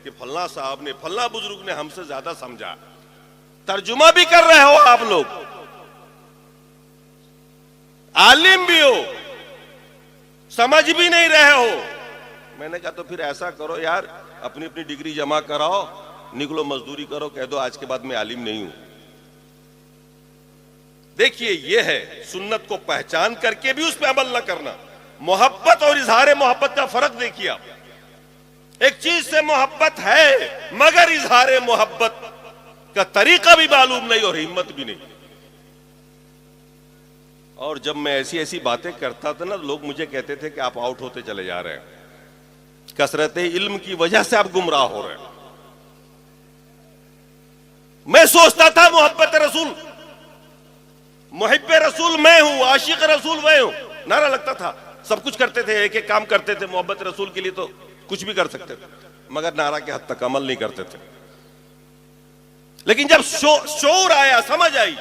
کہ فلاں صاحب نے فلاں بزرگ نے ہم سے زیادہ سمجھا. ترجمہ بھی کر رہے ہو آپ لوگ، عالم بھی ہو، سمجھ بھی نہیں رہے ہو. میں نے کہا تو پھر ایسا کرو یار، اپنی اپنی ڈگری جمع کراؤ، نکلو مزدوری کرو، کہہ دو آج کے بعد میں عالم نہیں ہوں. دیکھیے یہ ہے سنت کو پہچان کر کے بھی اس پہ عمل نہ کرنا. محبت اور اظہار محبت کا فرق دیکھیے آپ. ایک چیز سے محبت ہے مگر اظہار محبت کا طریقہ بھی معلوم نہیں اور ہمت بھی نہیں. اور جب میں ایسی ایسی باتیں کرتا تھا نا، لوگ مجھے کہتے تھے کہ آپ آؤٹ ہوتے چلے جا رہے ہیں، کثرت علم کی وجہ سے آپ گمراہ ہو رہے ہیں. میں سوچتا تھا محبت رسول، محب رسول میں ہوں، عاشق رسول میں ہوں، نعرہ لگتا تھا، سب کچھ کرتے تھے، ایک ایک کام کرتے تھے محبت رسول کے لیے، تو کچھ بھی کر سکتے تھے مگر نعرہ کے حد تک عمل نہیں کرتے تھے. لیکن جب شعور آیا، سمجھ آئی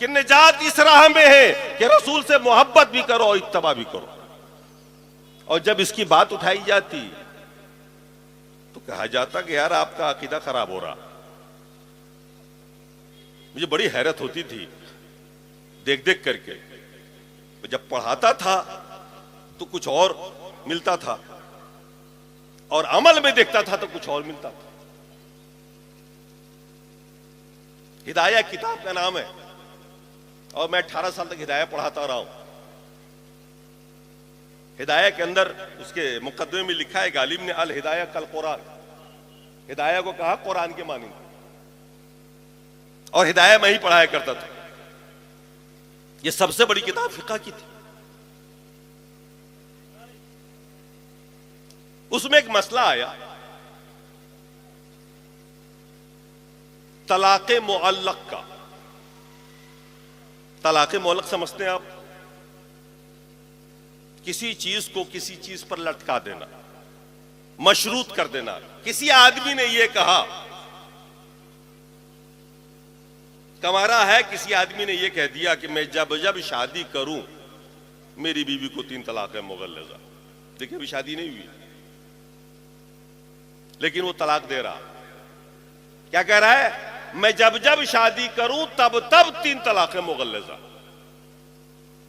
کہ نجات اس راہ میں ہے کہ رسول سے محبت بھی کرو اور اتباع بھی کرو، اور جب اس کی بات اٹھائی جاتی تو کہا جاتا کہ یار آپ کا عقیدہ خراب ہو رہا. مجھے بڑی حیرت ہوتی تھی دیکھ دیکھ کر کے. جب پڑھاتا تھا تو کچھ اور ملتا تھا اور عمل میں دیکھتا تھا تو کچھ اور ملتا تھا. ہدایہ کتاب کا نام ہے اور میں 18 سال تک ہدایہ پڑھاتا رہا ہوں. ہدایہ کے اندر اس کے مقدمے میں لکھا ہے کہ عالم نے الہدایہ کل قرآن، ہدایہ کو کہا قرآن کے مانند، اور ہدایہ میں ہی پڑھایا کرتا تھا. یہ سب سے بڑی کتاب فقہ کی تھی. اس میں ایک مسئلہ آیا، طلاق معلق کا. طلاق معلق سمجھتے ہیں آپ؟ کسی چیز کو کسی چیز پر لٹکا دینا، مشروط کر دینا. کسی آدمی نے یہ کہا، کمارا ہے، کسی آدمی نے یہ کہہ دیا کہ میں جب جب شادی کروں میری بیوی کو 3 طلاق مغلظہ. دیکھیں ابھی شادی نہیں ہوئی لیکن وہ طلاق دے رہا. کیا کہہ رہا ہے؟ میں جب جب شادی کروں تب تب 3 طلاق مغلظہ.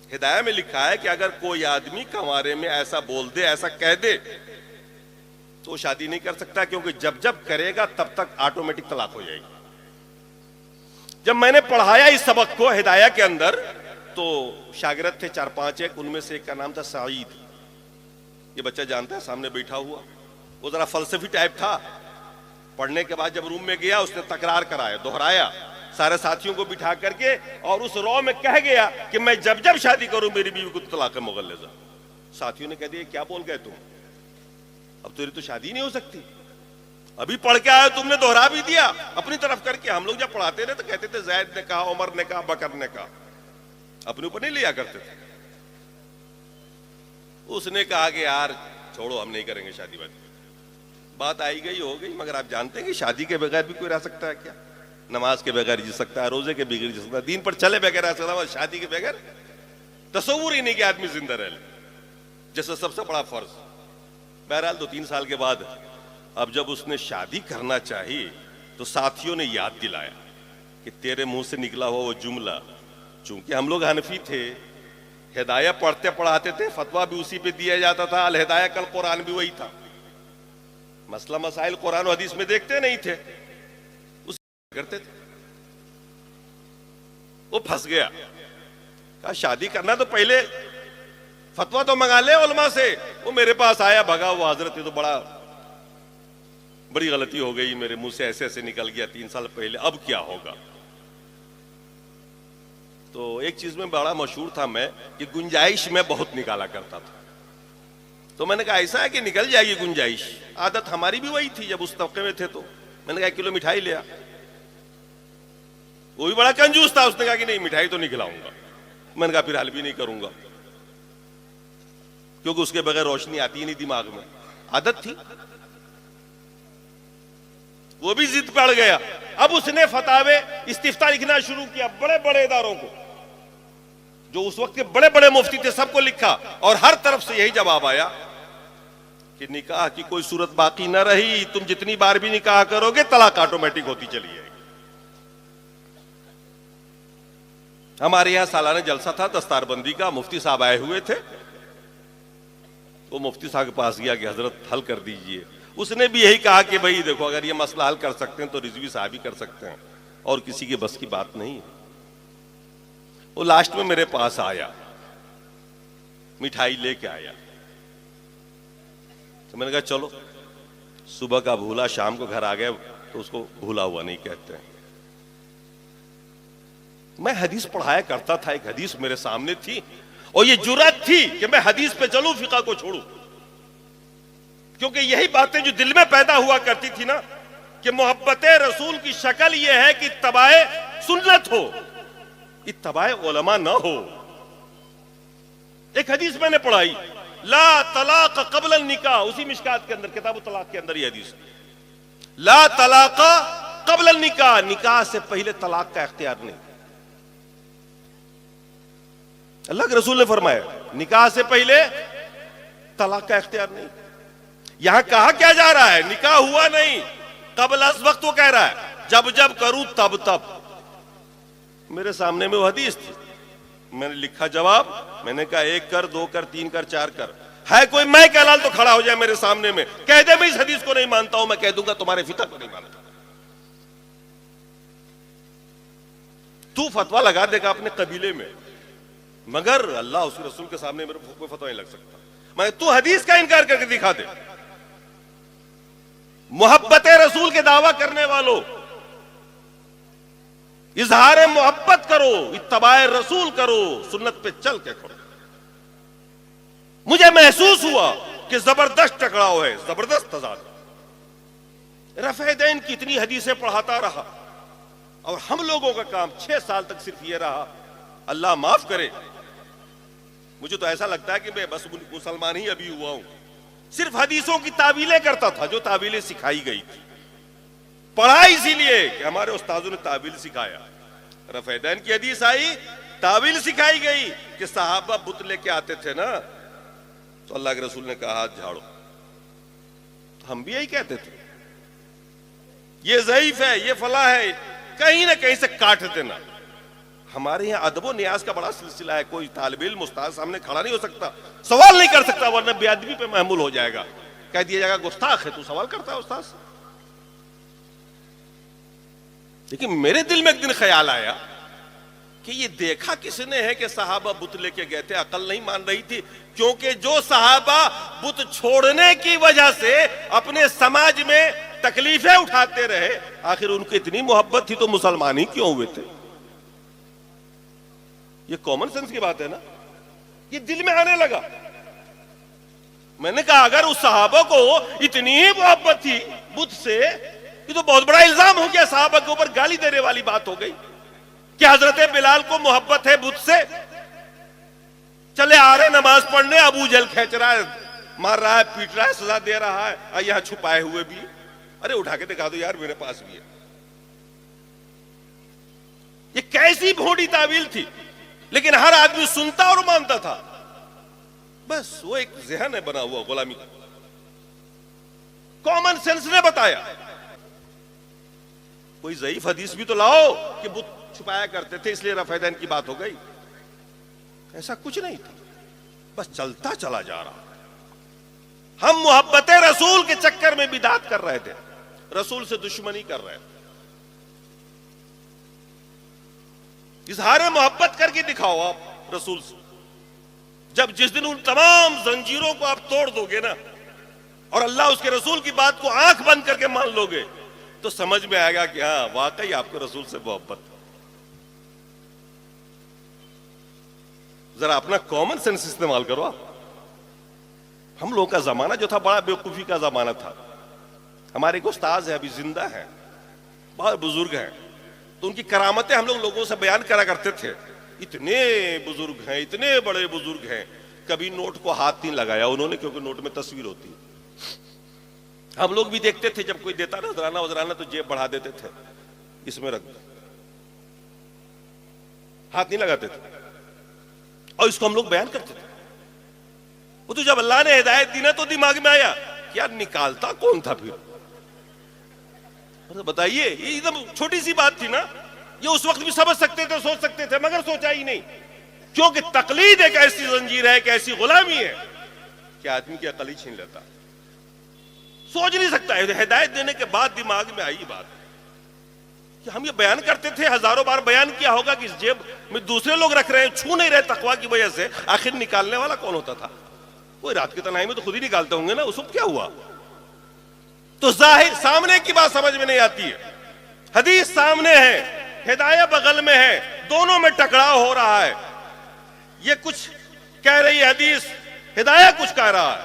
ہدایہ میں لکھا ہے کہ اگر کوئی آدمی کنوارے میں ایسا بول دے، ایسا کہہ دے، تو شادی نہیں کر سکتا، کیونکہ جب جب کرے گا تب تک آٹومیٹک طلاق ہو جائے گی. جب میں نے پڑھایا اس سبق کو ہدایہ کے اندر تو شاگرد تھے 4-5 ایک، ان میں سے ایک کا نام تھا سعید. یہ بچہ جانتا ہے سامنے بیٹھا ہوا، وہ ذرا فلسفی ٹائپ تھا. پڑھنے کے بعد جب روم میں گیا اس نے تکرار کرایا، دہرایا سارے ساتھیوں کو بٹھا کر کے، اور اس رو میں کہہ گیا کہ میں جب جب شادی کروں میری بیوی کو طلاق مغلظہ. ساتھیوں نے کہہ دیا کیا بول گئے تم، اب تیری تو شادی نہیں ہو سکتی، ابھی پڑھ کے آئے تم نے دہرا بھی دیا اپنی طرف کر کے. ہم لوگ جب پڑھاتے رہے تو کہتے تھے زید نے کہا، عمر نے کہا، بکر نے کہا، اپنے اوپر نہیں لیا کرتے تھے. اس نے کہا کہ یار چھوڑو ہم نہیں کریں گے شادی وادی. بات آئی گئی ہو گئی، مگر آپ جانتے ہیں کہ شادی کے بغیر بھی کوئی رہ سکتا ہے کیا؟ نماز کے بغیر جی سکتا ہے، روزے کے بغیر جی سکتا ہے، دین پر چلے بغیر رہ سکتا ہے، شادی کے بغیر تصور ہی نہیں کہ آدمی زندہ رہ لے، جیسے سب سے بڑا فرض. بہرحال 2-3 سال کے بعد اب جب اس نے شادی کرنا چاہی تو ساتھیوں نے یاد دلایا کہ تیرے منہ سے نکلا ہوا وہ جملہ، چونکہ ہم لوگ حنفی تھے، ہدایہ پڑھتے پڑھاتے تھے، فتویٰ بھی اسی پہ دیا جاتا تھا، الہدایہ کل قرآن بھی وہی تھا. مسئلہ مسائل قرآن و حدیث میں دیکھتے نہیں تھے، اس کرتے تھے. وہ پھنس گیا، کہا شادی کرنا تو پہلے فتویٰ تو منگا لے علماء سے. وہ میرے پاس آیا، بھگا وہ حضرت، یہ تو بڑی غلطی ہو گئی، میرے منہ سے ایسے ایسے نکل گیا 3 سال پہلے، اب کیا ہوگا؟ تو ایک چیز میں بڑا مشہور تھا میں کہ گنجائش میں بہت نکالا کرتا تھا. تو میں نے کہا ایسا ہے کہ نکل جائے گی گنجائش. عادت ہماری بھی وہی تھی جب اس طبقے میں تھے. تو میں نے کہا 1 کلو مٹھائی لیا. وہ بھی بڑا کنجوس تھا، اس نے کہا کہ نہیں مٹھائی تو نہیں کھلاؤں گا. میں نے کہا پھر حل بھی نہیں کروں گا، کیونکہ اس کے بغیر روشنی آتی ہی نہیں دماغ میں. عادت تھی. وہ بھی ضد پڑ گیا. اب اس نے فتاوے استفتاء لکھنا شروع کیا بڑے بڑے اداروں کو، جو اس وقت کے بڑے بڑے مفتی تھے سب کو لکھا، اور ہر طرف سے یہی جواب آیا کہ نکاح کی کوئی صورت باقی نہ رہی، تم جتنی بار بھی نکاح کرو گے طلاق آٹومیٹک ہوتی چلی جائے گی. ہمارے یہاں سالانہ جلسہ تھا دستار بندی کا، مفتی صاحب آئے ہوئے تھے. وہ مفتی صاحب کے پاس گیا کہ حضرت حل کر دیجئے. اس نے بھی یہی کہا کہ بھائی دیکھو اگر یہ مسئلہ حل کر سکتے ہیں تو رضوی صاحب ہی کر سکتے ہیں، اور کسی کے بس کی بات نہیں. وہ لاسٹ میں میرے پاس آیا، مٹھائی لے کے آیا. تو میں نے کہا چلو صبح کا بھولا شام کو گھر آ گئے تو اس کو بھولا ہوا نہیں کہتے ہیں. میں حدیث پڑھایا کرتا تھا, ایک حدیث میرے سامنے تھی اور یہ جرأت تھی کہ میں حدیث پہ چلوں, فقہ کو چھوڑوں, کیونکہ یہی باتیں جو دل میں پیدا ہوا کرتی تھی نا کہ محبت رسول کی شکل یہ ہے کہ اتباع سنت ہو, اتباع علماء نہ ہو. ایک حدیث میں نے پڑھائی, لا طلاق قبل النکاح, اسی مشکات کے اندر, کتاب الطلاق کے اندر یہ حدیث, لا طلاق قبل النکاح, نکاح سے پہلے طلاق کا اختیار نہیں. اللہ کے رسول نے فرمایا نکاح سے پہلے طلاق کا اختیار نہیں. یہاں کہا کیا جا رہا ہے, نکاح ہوا نہیں, قبل از وقت وہ کہہ رہا ہے جب جب کروں تب تب. میرے سامنے میں وہ حدیث تھی, میں نے لکھا جواب, میں نے کہا 1 کر 2 کر 3 کر 4 کر. ہے کوئی میں کہلال تو کھڑا ہو جائے میرے سامنے میں, کہہ دے میں اس حدیث کو نہیں مانتا ہوں, میں کہہ دوں گا تمہارے فقہ کو نہیں مانتا. تو فتویٰ لگا دے گا اپنے قبیلے میں, مگر اللہ اس کے رسول کے سامنے میرے کوئی فتویٰ نہیں لگ سکتا. میں تو حدیث کا انکار کر کے دکھا دے. محبت رسول کے دعویٰ کرنے والوں, اظہار محبت کرو, اتباع رسول کرو, سنت پہ چل کے کرو. مجھے محسوس ہوا کہ زبردست ٹکراؤ ہے, زبردست تضاد. رفع دین کی اتنی حدیثیں پڑھاتا رہا اور ہم لوگوں کا کام 6 سال تک صرف یہ رہا, اللہ معاف کرے, مجھے تو ایسا لگتا ہے کہ میں بس مسلمان ہی ابھی ہوا ہوں. صرف حدیثوں کی تعویلیں کرتا تھا جو تعویلیں سکھائی گئی تھی. پڑھا اسی لیے کہ ہمارے استاذوں نے تعویل سکھایا. رفع دین کی حدیث آئی, تعویل سکھائی گئی کہ صحابہ بت لے کے آتے تھے نا تو اللہ کے رسول نے کہا ہاتھ جھاڑو, تو ہم بھی یہی کہتے تھے یہ ضعیف ہے, یہ فلاں ہے, کہیں نہ کہیں سے کاٹتے نا. ہمارے یہاں ادب و نیاز کا بڑا سلسلہ ہے, کوئی طالب علم استاد سامنے کھڑا نہیں ہو سکتا, سوال نہیں کر سکتا, ورنہ بے ادبی پہ محمول ہو جائے گا, کہہ دیا جائے گا گستاخ ہے, تو سوال کرتا ہے استاد سے. لیکن میرے دل میں ایک دن خیال آیا کہ یہ دیکھا کس نے ہے کہ صحابہ بت لے کے گئے تھے, عقل نہیں مان رہی تھی, کیونکہ جو صحابہ بت چھوڑنے کی وجہ سے اپنے سماج میں تکلیفیں اٹھاتے رہے, آخر ان کو اتنی محبت تھی تو مسلمان ہی کیوں ہوئے تھے؟ یہ کامن سینس کی بات ہے نا, یہ دل میں آنے لگا. میں نے کہا اگر اس صحابہ کو اتنی محبت تھی بت سے, یہ تو بہت بڑا الزام ہو گیا, صحابہ کے اوپر گالی دینے والی بات ہو گئی کہ حضرت بلال کو محبت ہے بت سے, چلے آ رہے نماز پڑھنے, ابو جہل کھینچ رہا ہے, مار رہا ہے, پیٹ رہا ہے, سزا دے رہا ہے, یہاں چھپائے ہوئے بھی, ارے اٹھا کے دکھا دو یار میرے پاس بھی ہے. یہ کیسی بھونڈی تعویل تھی, لیکن ہر آدمی سنتا اور مانتا تھا. بس وہ ایک ذہن ہے بنا ہوا غلامی کا. کامن سینس نے بتایا کوئی ضعیف حدیث بھی تو لاؤ کہ بت چھپایا کرتے تھے اس لیے رفع دین کی بات ہو گئی. ایسا کچھ نہیں تھا, بس چلتا چلا جا رہا. ہم محبت رسول کے چکر میں بدعت کر رہے تھے, رسول سے دشمنی کر رہے تھے. اظہار محبت کر کے دکھاؤ آپ رسول سے. جس دن ان تمام زنجیروں کو آپ توڑ دو گے نا اور اللہ اس کے رسول کی بات کو آنکھ بند کر کے مان لو گے تو سمجھ میں آئے گا کہ ہاں واقعی آپ کو رسول سے محبت. ذرا اپنا کامن سینس استعمال کرو آپ. ہم لوگوں کا زمانہ جو تھا بڑا بیوقوفی کا زمانہ تھا. ہمارے ایک استاذ ہیں ابھی زندہ ہیں, بہت بزرگ ہیں, تو ان کی کرامتیں ہم لوگوں سے بیان کرا کرتے تھے. اتنے بزرگ ہیں, اتنے بڑے بزرگ ہیں, کبھی نوٹ کو ہاتھ نہیں لگایا انہوں نے, کیونکہ نوٹ میں تصویر ہوتی ہے. ہم لوگ بھی دیکھتے تھے جب کوئی دیتا نذرانہ وذرانہ تو جیب بڑھا دیتے تھے, اس میں رکھ دو, ہاتھ نہیں لگاتے تھے, اور اس کو ہم لوگ بیان کرتے تھے. وہ تو جب اللہ نے ہدایت دی نا تو دماغ میں آیا کہ یار نکالتا کون تھا پھر, بتائیے. یہ ایک دم چھوٹی سی بات تھی نا, یہ اس وقت بھی سمجھ سکتے تھے, سوچ سکتے تھے, مگر سوچا ہی نہیں, کیونکہ تقلید ایک ایسی زنجیر ہے, ایک ایسی غلامی ہے کہ آدمی کی عقل ہی چھین لیتا, سوچ نہیں سکتا ہے. ہدایت دینے کے بعد دماغ میں آئی بات کہ ہم یہ بیان کرتے تھے, ہزاروں بار بیان کیا ہوگا کہ اس جیب میں دوسرے لوگ رکھ رہے ہیں, چھو نہیں رہے تقویٰ کی وجہ سے, آخر نکالنے والا کون ہوتا تھا؟ کوئی رات کی تنہائی میں تو خود ہی نکالتے ہوں گے نا. اس وقت کیا ہوا, تو ظاہر سامنے کی بات سمجھ میں نہیں آتی ہے، حدیث سامنے ہے، ہدایت بغل میں ہے، دونوں میں ٹکراؤ ہو رہا ہے. یہ کچھ کہہ رہی ہے حدیث، ہدایت کچھ کہہ رہا ہے.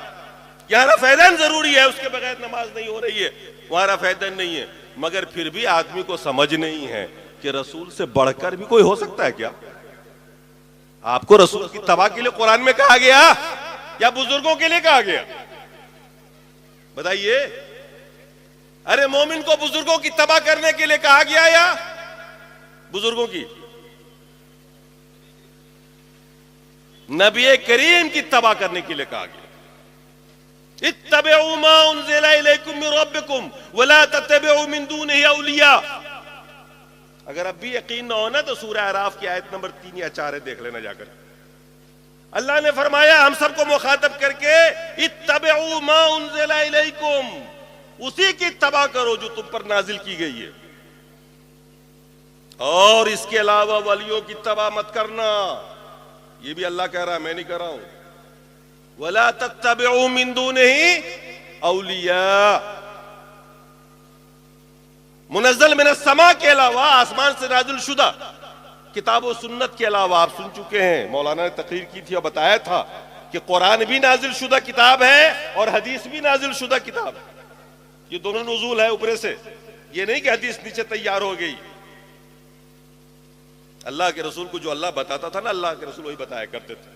یہاں رفعین ضروری ہے، اس کے بغیر نماز نہیں ہو رہی ہے، وہاں رفعین نہیں ہے. مگر پھر بھی آدمی کو سمجھ نہیں ہے کہ رسول سے بڑھ کر بھی کوئی ہو سکتا ہے کیا؟ آپ کو رسول کی اتباع کے لیے قرآن میں کہا گیا یا بزرگوں کے لیے کہا گیا؟ بتائیے. ارے مومن کو بزرگوں کی اتباع کرنے کے لیے کہا گیا یا بزرگوں کی؟ نبی کریم کی اتباع کرنے کے لیے کہا گیا. اتبعوا ما انزل الیکم من ربکم ولا تتبعوا من دونه اولیاء. اگر اب بھی یقین نہ ہونا تو سورہ اعراف کی آیت نمبر 3 یا 4 دیکھ لینا جا کر. اللہ نے فرمایا ہم سب کو مخاطب کر کے اتبعوا ما انزل الیکم، اسی کی اتباع کرو جو تم پر نازل کی گئی ہے، اور اس کے علاوہ ولیوں کی اتباع مت کرنا. یہ بھی اللہ کہہ رہا، میں نہیں کہہ رہا ہوں. وَلَا تَتَّبِعُوا مِن دُونِهِ اولیاء. منزل من السماء کے علاوہ، آسمان سے نازل شدہ کتاب و سنت کے علاوہ، آپ سن چکے ہیں، مولانا نے تقریر کی تھی اور بتایا تھا کہ قرآن بھی نازل شدہ کتاب ہے اور حدیث بھی نازل شدہ کتاب ہے. یہ دونوں نزول ہے اوپر سے، یہ نہیں کہ حدیث نیچے تیار ہو گئی. اللہ کے رسول کو جو اللہ بتاتا تھا نا، اللہ کے رسول وہی بتایا کرتے تھے.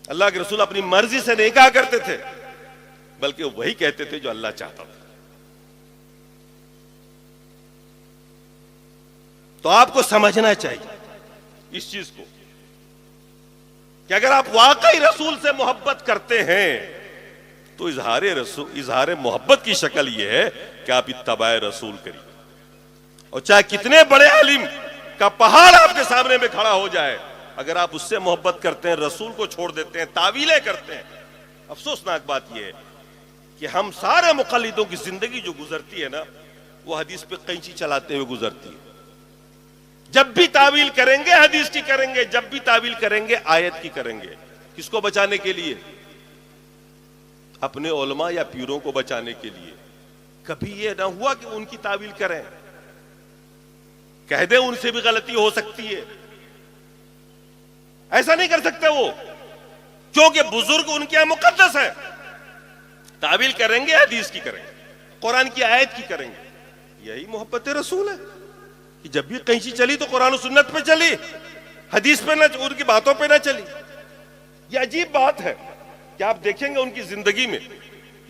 اللہ کے رسول اپنی مرضی سے نہیں کہا کرتے تھے، بلکہ وہی کہتے تھے جو اللہ چاہتا تھا. تو آپ کو سمجھنا چاہیے اس چیز کو کہ اگر آپ واقعی رسول سے محبت کرتے ہیں تو اظہار محبت کی شکل یہ ہے کہ آپ اتباع رسول کریے. اور چاہے کتنے بڑے عالم کا پہاڑ آپ کے سامنے میں کھڑا ہو جائے، اگر آپ اس سے محبت کرتے ہیں، رسول کو چھوڑ دیتے ہیں، تعویلیں کرتے ہیں. افسوسناک بات یہ ہے کہ ہم سارے مقلدوں کی زندگی جو گزرتی ہے نا، وہ حدیث پہ قینچی چلاتے ہوئے گزرتی ہے. جب بھی تعویل کریں گے حدیث کی کریں گے، جب بھی تعویل کریں گے آیت کی کریں گے. کس کو بچانے کے لیے؟ اپنے علماء یا پیروں کو بچانے کے لیے. کبھی یہ نہ ہوا کہ ان کی تعویل کریں، کہہ دیں ان سے بھی غلطی ہو سکتی ہے. ایسا نہیں کر سکتے وہ، کیونکہ بزرگ ان کے یہاں مقدس ہے. تعویل کریں گے حدیث کی کریں گے، قرآن کی آیت کی کریں گے. یہی محبت رسول ہے کہ جب بھی قینچی چلی تو قرآن و سنت پہ چلی، حدیث پہ نہ، ان کی باتوں پہ نہ چلی. یہ عجیب بات ہے کہ آپ دیکھیں گے ان کی زندگی میں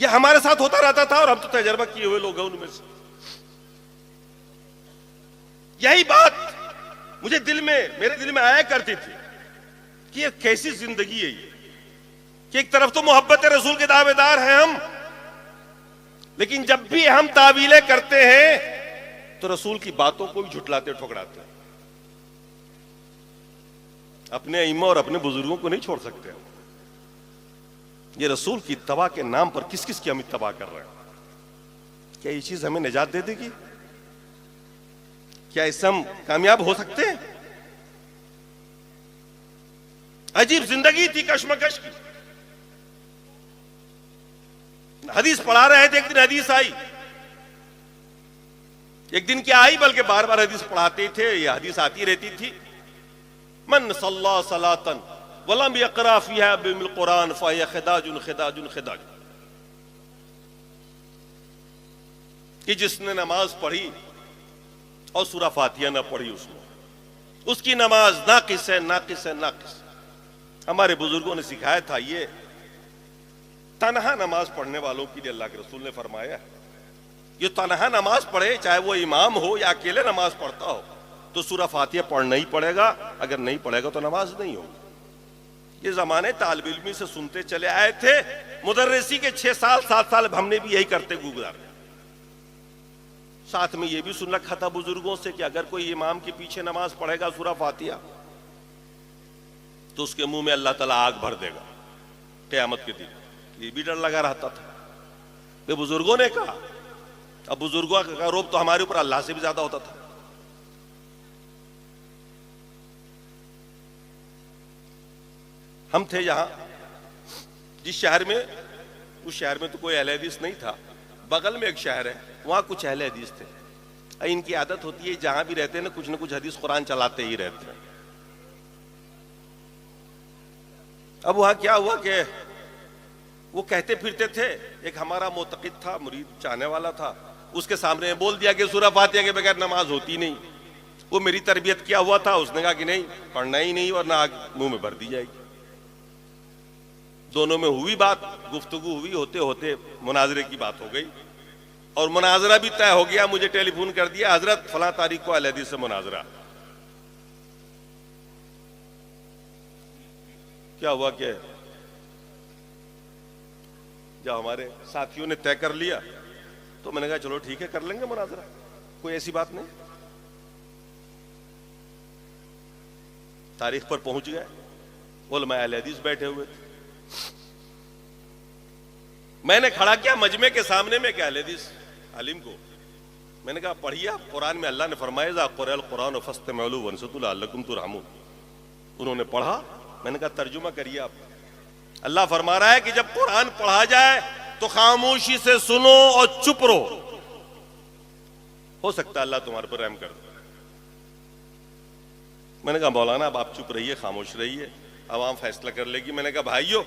یہ ہمارے ساتھ ہوتا رہتا تھا، اور ہم تو تجربہ کیے ہوئے لوگ ہیں ان میں سے. یہی بات مجھے میرے دل میں آیا کرتی تھی کہ یہ کیسی زندگی ہے یہ، کہ ایک طرف تو محبت رسول کے دعوے دار ہیں ہم، لیکن جب بھی ہم تعویلیں کرتے ہیں تو رسول کی باتوں کو بھی جھٹلاتے ٹھکراتے ہیں. اپنے ائمہ اور اپنے بزرگوں کو نہیں چھوڑ سکتے. یہ رسول کی اتباع کے نام پر کس کس کی ہم اتباع کر رہے ہیں؟ کیا یہ چیز ہمیں نجات دے دے گی؟ کیا اس سے ہم کامیاب ہو سکتے ہیں؟ عجیب زندگی تھی کشمکش کی. حدیث پڑھا رہے تھے، ایک دن حدیث آئی. ایک دن کیا آئی بلکہ بار بار حدیث پڑھاتے تھے، یہ حدیث آتی رہتی تھی. من صلی صلاۃ ولم یقرأ فیہا بأم القرآن فہی خداج خداج خداج. کہ جس نے نماز پڑھی اور سورہ فاتحہ نہ پڑھی اس کی نماز ناقص ہے، ناقص ہے، ناقص. ہمارے بزرگوں نے سکھایا تھا یہ تنہا نماز پڑھنے والوں کے لیے اللہ کے رسول نے فرمایا یہ تنہا نماز پڑھے، چاہے وہ امام ہو یا اکیلے نماز پڑھتا ہو، تو سورہ فاتحہ پڑھنا ہی پڑے گا. اگر نہیں پڑھے گا تو نماز نہیں ہوگی. یہ زمانے طالب علمی سے سنتے چلے آئے تھے. مدرسی کے 6 سال 7 سال ہم نے بھی یہی کرتے گزارے. ساتھ میں یہ بھی سن رکھا تھا بزرگوں سے کہ اگر کوئی امام کے پیچھے نماز پڑھے گا سورہ فاتحہ تو اس کے منہ میں اللہ تعالیٰ آگ بھر دے گا قیامت کے دن. یہ بھی ڈر لگا رہتا تھا. یہ بزرگوں نے کہا. اب بزرگوں کا روب تو ہمارے اوپر اللہ سے بھی زیادہ ہوتا تھا. ہم تھے یہاں جس شہر میں اس شہر میں تو کوئی اہل حدیث نہیں تھا، بغل میں ایک شہر ہے وہاں کچھ اہل حدیث تھے. ان کی عادت ہوتی ہے جہاں بھی رہتے ہیں نا کچھ نہ کچھ حدیث قرآن چلاتے ہی رہتے ہیں. اب وہاں کیا ہوا کہ وہ کہتے پھرتے تھے، ایک ہمارا معتقد تھا، مرید چاہنے والا تھا، اس کے سامنے بول دیا کہ سورہ فاتحہ کے بغیر نماز ہوتی نہیں. وہ میری تربیت کیا ہوا تھا، اس نے کہا کہ نہیں پڑھنا ہی نہیں اور نہ منہ میں بھر دی جائے گی. دونوں میں ہوئی بات، گفتگو ہوئی، ہوتے ہوتے مناظرے کی بات ہو گئی اور مناظرہ بھی طے ہو گیا. مجھے ٹیلی فون کر دیا حضرت فلاں تاریخ کو اہل حدیث سے مناظرہ. کیا ہوا کہ جب ہمارے ساتھیوں نے طے کر لیا تو میں نے کہا چلو ٹھیک ہے کر لیں گے مناظرہ، کوئی ایسی بات نہیں. تاریخ پر پہنچ گئے، علماء اہل حدیث بیٹھے ہوئے تھے. میں نے کھڑا کیا مجمع کے سامنے میں کہ اہل حدیث عالم کو میں نے کہا پڑھیے آپ، قرآن میں اللہ نے فرمایا اذا قرئ القرآن فاستمعوا له وانصتوا لعلکم ترحمون. انہوں نے پڑھا، میں نے کہا ترجمہ کریے آپ. اللہ فرما رہا ہے کہ جب قرآن پڑھا جائے تو خاموشی سے سنو اور چپ رہو، ہو سکتا ہے اللہ تمہارے پر رحم کر دے. میں نے کہا مولانا اب آپ چپ رہیے، خاموش رہیے، عوام فیصلہ کر لے گی. میں نے کہا بھائیو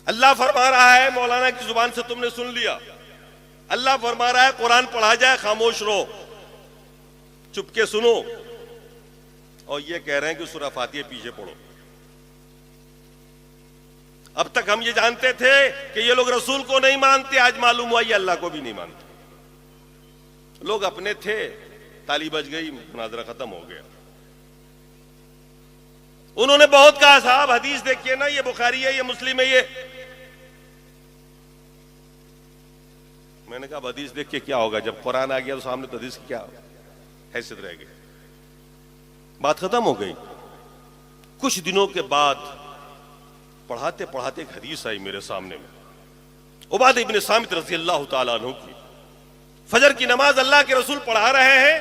اللہ فرما رہا ہے، مولانا کی زبان سے تم نے سن لیا، اللہ فرما رہا ہے قرآن پڑھا جائے خاموش رہو، چپ کے سنو، اور یہ کہہ رہے ہیں کہ سورہ فاتحہ پیچھے پڑھو. اب تک ہم یہ جانتے تھے کہ یہ لوگ رسول کو نہیں مانتے، آج معلوم ہوا یہ اللہ کو بھی نہیں مانتے. لوگ اپنے تھے، تالی بج گئی، مناظرہ ختم ہو گیا. انہوں نے بہت کہا صاحب حدیث دیکھیے نا، یہ بخاری ہے، یہ مسلم ہے، یہ. میں نے کہا اب حدیث دیکھ کے کیا ہوگا، جب قرآن آ گیا تو سامنے تو حدیث کی کیا حیثیت رہ گئی. بات ختم ہو گئی. کچھ دنوں کے بعد پڑھاتے پڑھاتے ایک حدیث آئی میرے سامنے میں، عبادہ ابن صامت رضی اللہ تعالیٰ عنہ کی. فجر کی نماز اللہ کے رسول پڑھا رہے ہیں،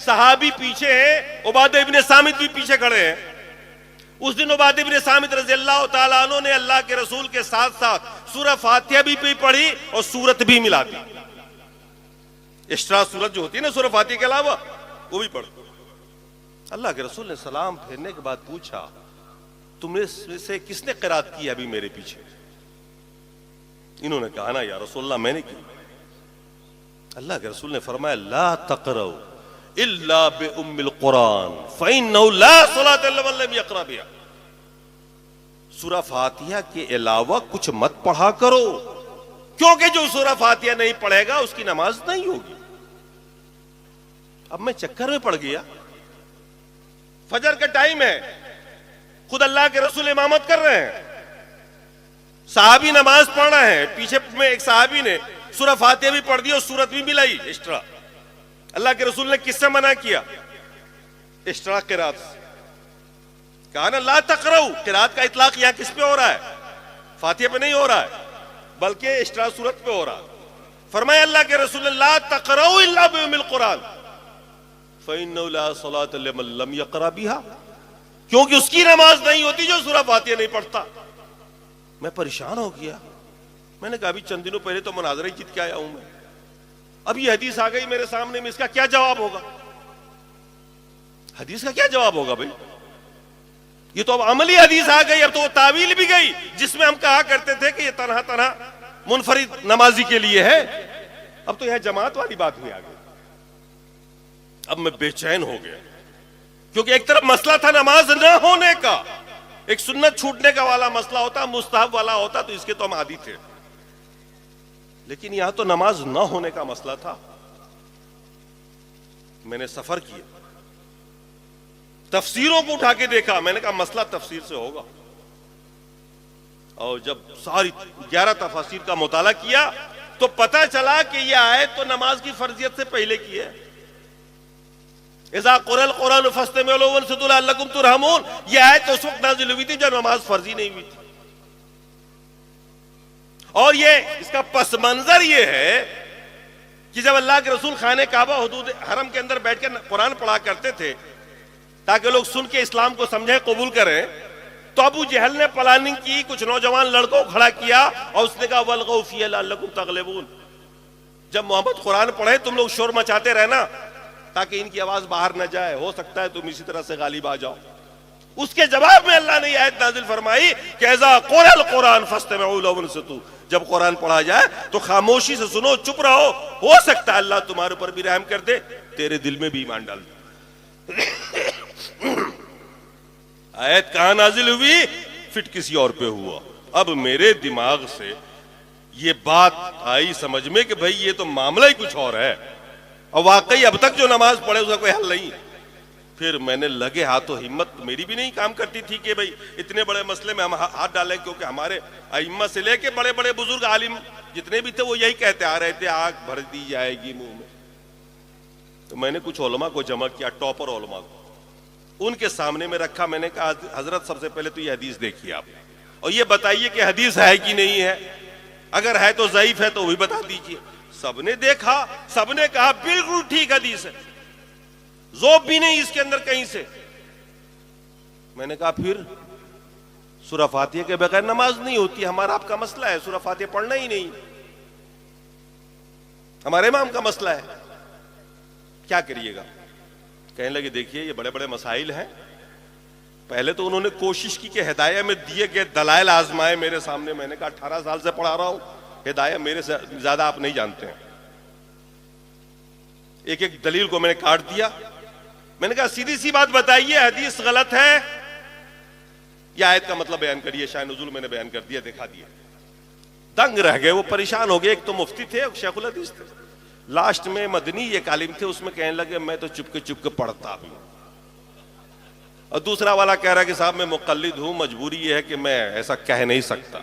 صحابی پیچھے ہیں، عبادہ ابن صامت بھی پیچھے کھڑے ہیں. اس دن عبادہ ابن صامت رضی اللہ تعالیٰ عنہ نے اللہ کے رسول کے ساتھ ساتھ سورہ فاتحہ بھی پڑھی اور سورت بھی ملا دی. ایکسٹرا سورت جو ہوتی ہے نا سورہ فاتحہ کے علاوہ وہ بھی پڑھ. اللہ کے رسول نے سلام پھیرنے کے بعد پوچھا تم نے سے کس نے قرات کی ابھی میرے پیچھے؟ انہوں نے کہا نا یا رسول اللہ میں نے کی. اللہ کے رسول نے فرمایا لا تقرؤ الا بام القرآن فانه لا صلاة لمن لم يقرأ بها. سورہ فاتحہ کے علاوہ کچھ مت پڑھا کرو، کیونکہ جو سورہ فاتحہ نہیں پڑھے گا اس کی نماز نہیں ہوگی. اب میں چکر میں پڑ گیا، فجر کا ٹائم ہے، خود اللہ کے رسول امامت کر رہے ہیں، صحابی نماز پڑھ رہے ہیں، پیچھے میں ایک صحابی نے سورہ فاتحہ بھی پڑھ دی اور سورت بھی ملائی ایکسٹرا. اللہ کے رسول نے کس سے منع کیا؟ ایکسٹرا قرات. کہا نا لا تقرؤ. قرات کا اطلاق یہاں کس پہ ہو رہا ہے؟ فاتحہ پہ نہیں ہو رہا ہے بلکہ ایکسٹرا سورت پہ ہو رہا ہے. فرمایا اللہ کے رسول نے لا تقرؤ الا بام القرآن فانه لا صلاة لمن لم يقرأ بها. کیونکہ اس کی نماز نہیں ہوتی جو سورہ فاتحہ نہیں پڑھتا. میں پریشان ہو گیا. میں نے کہا ابھی چند دنوں پہلے تو مناظرہ ہی جیت کے آیا ہوں میں، اب یہ حدیث آ گئی میرے سامنے میں، اس کا کیا جواب ہوگا؟ حدیث کا کیا جواب ہوگا بھائی؟ یہ تو اب عملی حدیث آ گئی، اب تو وہ تعویل بھی گئی جس میں ہم کہا کرتے تھے کہ یہ تنہا منفرد نمازی کے لیے ہے، اب تو یہاں جماعت والی بات ہوئی آ گئی. اب میں بے چین ہو گیا، کیونکہ ایک طرف مسئلہ تھا نماز نہ ہونے کا، ایک سنت چھوٹنے کا والا مسئلہ ہوتا، مستحب والا ہوتا تو اس کے تو ہم عادی تھے، لیکن یہاں تو نماز نہ ہونے کا مسئلہ تھا. میں نے سفر کیا، تفسیروں کو اٹھا کے دیکھا، میں نے کہا مسئلہ تفسیر سے ہوگا، اور جب ساری 11 تفاسیر کا مطالعہ کیا تو پتہ چلا کہ یہ آیت تو نماز کی فرضیت سے پہلے کی ہے. اذا قرئ القرآن فاستمعوا له وانصتوا لعلکم ترحمون، یہ آیت تو اس وقت نازل ہوئی تھی جب نماز فرضی نہیں ہوئی تھی. اور یہ اس کا پس منظر یہ ہے کہ جب اللہ کے رسول خانہ کعبہ حدود حرم کے اندر بیٹھ کے قرآن پڑھا کرتے تھے تاکہ لوگ سن کے اسلام کو سمجھیں قبول کریں، تو ابو جہل نے پلاننگ کی, کچھ نوجوان لڑکوں کو کھڑا کیا اور اس نے کہا وَالْغَوْا فِيهِ لَعَلَّكُمْ تَغْلِبُونَ. جب محمد قرآن پڑھے تم لوگ شور مچاتے رہنا تاکہ ان کی آواز باہر نہ جائے, ہو سکتا ہے تم اسی طرح سے غالب آ جاؤ. اس کے جواب میں اللہ نے یہ آیت نازل فرمائی کہ اذا قرئ القرآن فاستمعوا له وانصتوا, جب قرآن پڑھا جائے تو خاموشی سے سنو, چپ رہو, ہو سکتا ہے اللہ تمہارے اوپر بھی رحم کر دے, تیرے دل میں بھی ایمان ڈال دے. آیت کہاں نازل ہوئی؟ فٹ کسی اور پہ ہوا. اب میرے دماغ سے یہ بات آئی سمجھ میں کہ بھئی یہ تو معاملہ ہی کچھ اور ہے, اور واقعی اب تک جو نماز پڑھے اس کا کوئی حل نہیں. پھر میں نے لگے ہاتھوں, ہمت میری بھی نہیں کام کرتی تھی کہ بھئی اتنے بڑے مسئلے میں ہم ہاتھ ڈالیں, کیونکہ ہمارے ائمہ سے لے کے بڑے بڑے بزرگ عالم جتنے بھی تھے وہ یہی کہتے آ رہے تھے آگ بھر دی جائے گی منہ میں. تو میں نے کچھ علماء کو جمع کیا, ٹاپر علماء کو, ان کے سامنے میں رکھا. میں نے کہا حضرت سب سے پہلے تو یہ حدیث دیکھیے آپ, اور یہ بتائیے کہ حدیث ہے کہ نہیں ہے, اگر ہے تو ضعیف ہے تو وہی بتا دیجیے. سب نے دیکھا, سب نے کہا بالکل ٹھیک حدیث ہے, ذوب بھی نہیں اس کے اندر کہیں سے. میں نے کہا پھر سورہ فاتحہ کے بغیر نماز نہیں ہوتی, ہمارا آپ کا مسئلہ ہے سورہ فاتحہ پڑھنا ہی نہیں, ہمارے امام کا مسئلہ ہے, کیا کریے گا؟ کہنے لگے دیکھیے یہ بڑے بڑے مسائل ہیں. پہلے تو انہوں نے کوشش کی کہ ہدایہ میں دیے گئے دلائل آزمائے میرے سامنے. میں نے کہا 18 سال سے پڑھا رہا ہوں, ہدایہ میرے سے زیادہ آپ نہیں جانتے ہیں. ایک ایک دلیل کو میں نے کاٹ دیا. میں نے کہا سیدھی سی بات بتائیے, حدیث غلط ہے یا آیت کا مطلب بیان کریے. شان نزول میں نے بیان کر دیا, دکھا دیا. دنگ رہ گئے, وہ پریشان ہو گئے. ایک تو مفتی تھے, ایک شیخ الحدیث تھے, لاسٹ میں مدنی ایک عالم تھے, اس میں کہنے لگے میں تو چپ کے پڑھتا ہوں. اور دوسرا والا کہہ رہا کہ صاحب میں مقلد ہوں, مجبوری یہ ہے کہ میں ایسا کہہ نہیں سکتا.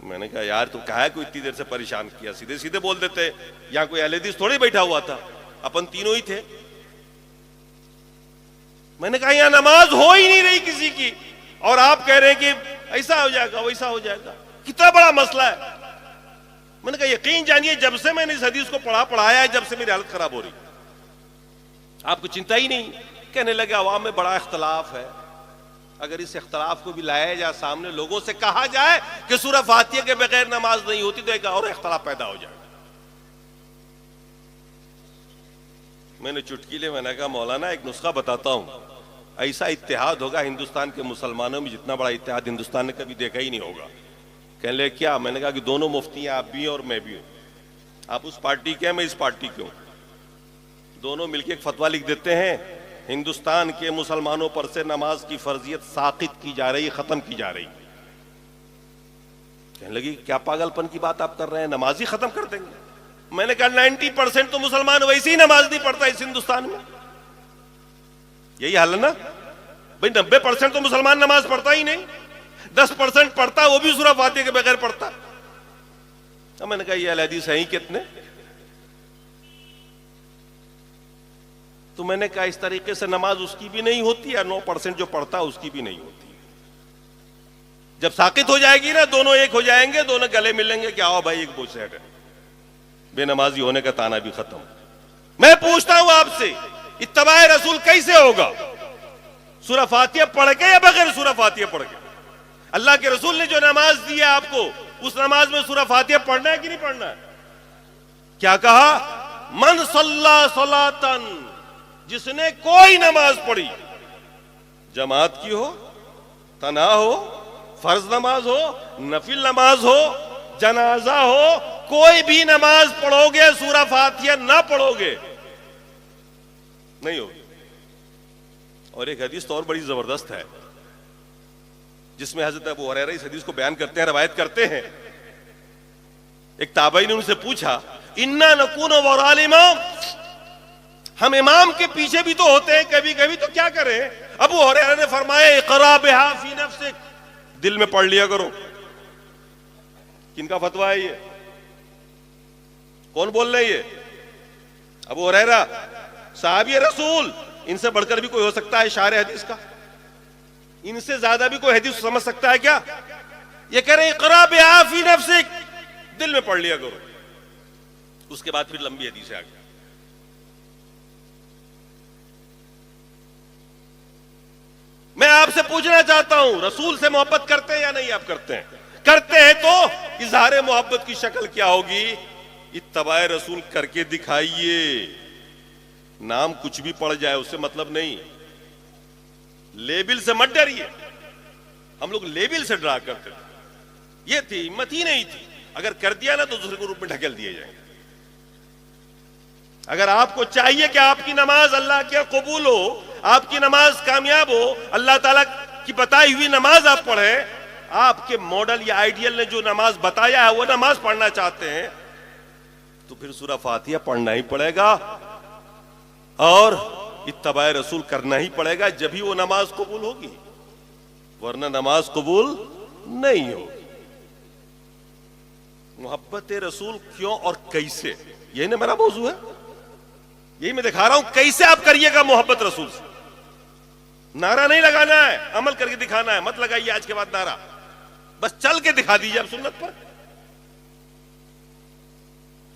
میں نے کہا یار تو کہا ہے کوئی اتنی دیر سے پریشان کیا, سیدھے سیدھے بول دیتے. یہاں کوئی اہل حدیث تھوڑی بیٹھا ہوا تھا, اپن تینوں ہی تھے. میں نے کہا یہاں نماز ہو ہی نہیں رہی کسی کی, اور آپ کہہ رہے ہیں کہ ایسا ہو جائے گا ویسا ہو جائے گا, کتنا بڑا مسئلہ ہے. میں نے کہا یقین جانیے جب سے میں نے اس حدیث کو پڑھایا ہے, جب سے میری حالت خراب ہو رہی. آپ کو چنتا ہی نہیں. کہنے لگے عوام میں بڑا اختلاف ہے, اگر اس اختلاف کو بھی لایا جائے سامنے, لوگوں سے کہا جائے کہ سورہ فاتحہ کے بغیر نماز نہیں ہوتی, تو ایک اور اختلاف پیدا ہو جائے. میں نے چٹکیلے میں نے کہا مولانا ایک نسخہ بتاتا ہوں, ایسا اتحاد ہوگا ہندوستان کے مسلمانوں میں جتنا بڑا اتحاد ہندوستان نے کبھی دیکھا ہی نہیں ہوگا. کہنے لگے کیا؟ میں نے کہا کہ دونوں مفتی ہیں, آپ بھی ہیں اور میں بھی ہوں. آپ اس پارٹی کے ہیں, میں اس پارٹی کے ہوں. دونوں مل کے ایک فتویٰ لکھ دیتے ہیں, ہندوستان کے مسلمانوں پر سے نماز کی فرضیت ساقط کی جا رہی, ختم کی جا رہی. کہنے لگی کیا پاگل پن کی بات آپ کر رہے ہیں, نماز ہی ختم کر دیں گے. میں نے کہا 90% تو مسلمان ویسے ہی نماز نہیں پڑھتا اس ہندوستان میں. یہی حال ہے نا بھئی, 90% تو مسلمان نماز پڑھتا ہی نہیں, 10% پڑھتا, وہ بھی سورہ فاتحہ کے بغیر پڑھتا. میں نے کہا یہ اہل حدیث ہیں ہی کتنے. تو میں نے کہا اس طریقے سے نماز اس کی بھی نہیں ہوتی, یا 9% جو پڑھتا اس کی بھی نہیں ہوتی. جب ساقط ہو جائے گی نا, دونوں ایک ہو جائیں گے, دونوں گلے ملیں گے کہ آؤ بھائی ایک بوجھ سیٹ ہے, بے نمازی ہونے کا تانا بھی ختم. میں پوچھتا ہوں آپ سے, اتباع رسول کیسے ہوگا؟ سورہ فاتحہ پڑھ کے یا بغیر سورہ فاتحہ پڑھ کے؟ اللہ کے رسول نے جو نماز دی ہے آپ کو, اس نماز میں سورہ فاتحہ پڑھنا ہے کہ نہیں پڑھنا ہے؟ کیا کہا؟ من صلی صلاۃً, جس نے کوئی نماز پڑھی, جماعت کی ہو, تنہا ہو, فرض نماز ہو, نفل نماز ہو, جنازہ ہو, کوئی بھی نماز پڑھو گے سورہ فاتحہ نہ پڑھو گے نہیں ہوگی. اور ایک حدیث تو اور بڑی زبردست ہے, جس میں حضرت ابو ہریرہ اس حدیث کو بیان کرتے ہیں, روایت کرتے ہیں. ایک تابعی نے ان سے پوچھا, انا نکون وراء الامام, ہم امام کے پیچھے بھی تو ہوتے ہیں کبھی کبھی, تو کیا کریں؟ ابو ہریرہ نے فرمایا اقرا بہا فی نفسک, دل میں پڑھ لیا کرو. کن کا فتویٰ ہے یہ؟ کون بول رہے ہیں یہ؟ ابو ہریرہ صحابی رسول, ان سے بڑھ کر بھی کوئی ہو سکتا ہے شارح حدیث کا؟ ان سے زیادہ بھی کوئی حدیث سمجھ سکتا ہے کیا؟ یہ کہہ رہے ہیں اقرا بہا فی نفسک, دل میں پڑھ لیا کرو. اس کے بعد پھر لمبی حدیث آ گئی. میں آپ سے پوچھنا چاہتا ہوں رسول سے محبت کرتے ہیں یا نہیں؟ آپ کرتے ہیں؟ کرتے ہیں تو اظہار محبت کی شکل کیا ہوگی؟ اتباع رسول کر کے دکھائیے. نام کچھ بھی پڑ جائے اس سے مطلب نہیں. لیبل سے مت ڈریے. ہم لوگ لیبل سے ڈرا کرتے تھے. یہ تھی ہمت ہی نہیں تھی. اگر کر دیا نا تو دوسرے کو روپ میں ڈھکیل دیے جائیں. اگر آپ کو چاہیے کہ آپ کی نماز اللہ کے قبول ہو, آپ کی نماز کامیاب ہو, اللہ تعالیٰ کی بتائی ہوئی نماز آپ پڑھیں, آپ کے ماڈل یا آئیڈیل نے جو نماز بتایا ہے وہ نماز پڑھنا چاہتے ہیں, تو پھر سورہ فاتحہ پڑھنا ہی پڑے گا اور اتباع رسول کرنا ہی پڑے گا, جبھی وہ نماز قبول ہوگی, ورنہ نماز قبول نہیں ہوگی. محبت رسول کیوں اور کیسے, یہی نا میرا موضوع ہے, یہی میں دکھا رہا ہوں. کیسے آپ کریے گا محبت رسول سے؟ نعرہ نہیں لگانا ہے, عمل کر کے دکھانا ہے. مت لگائیے آج کے بعد نعرہ, بس چل کے دکھا دیجیے. آپ سنت پر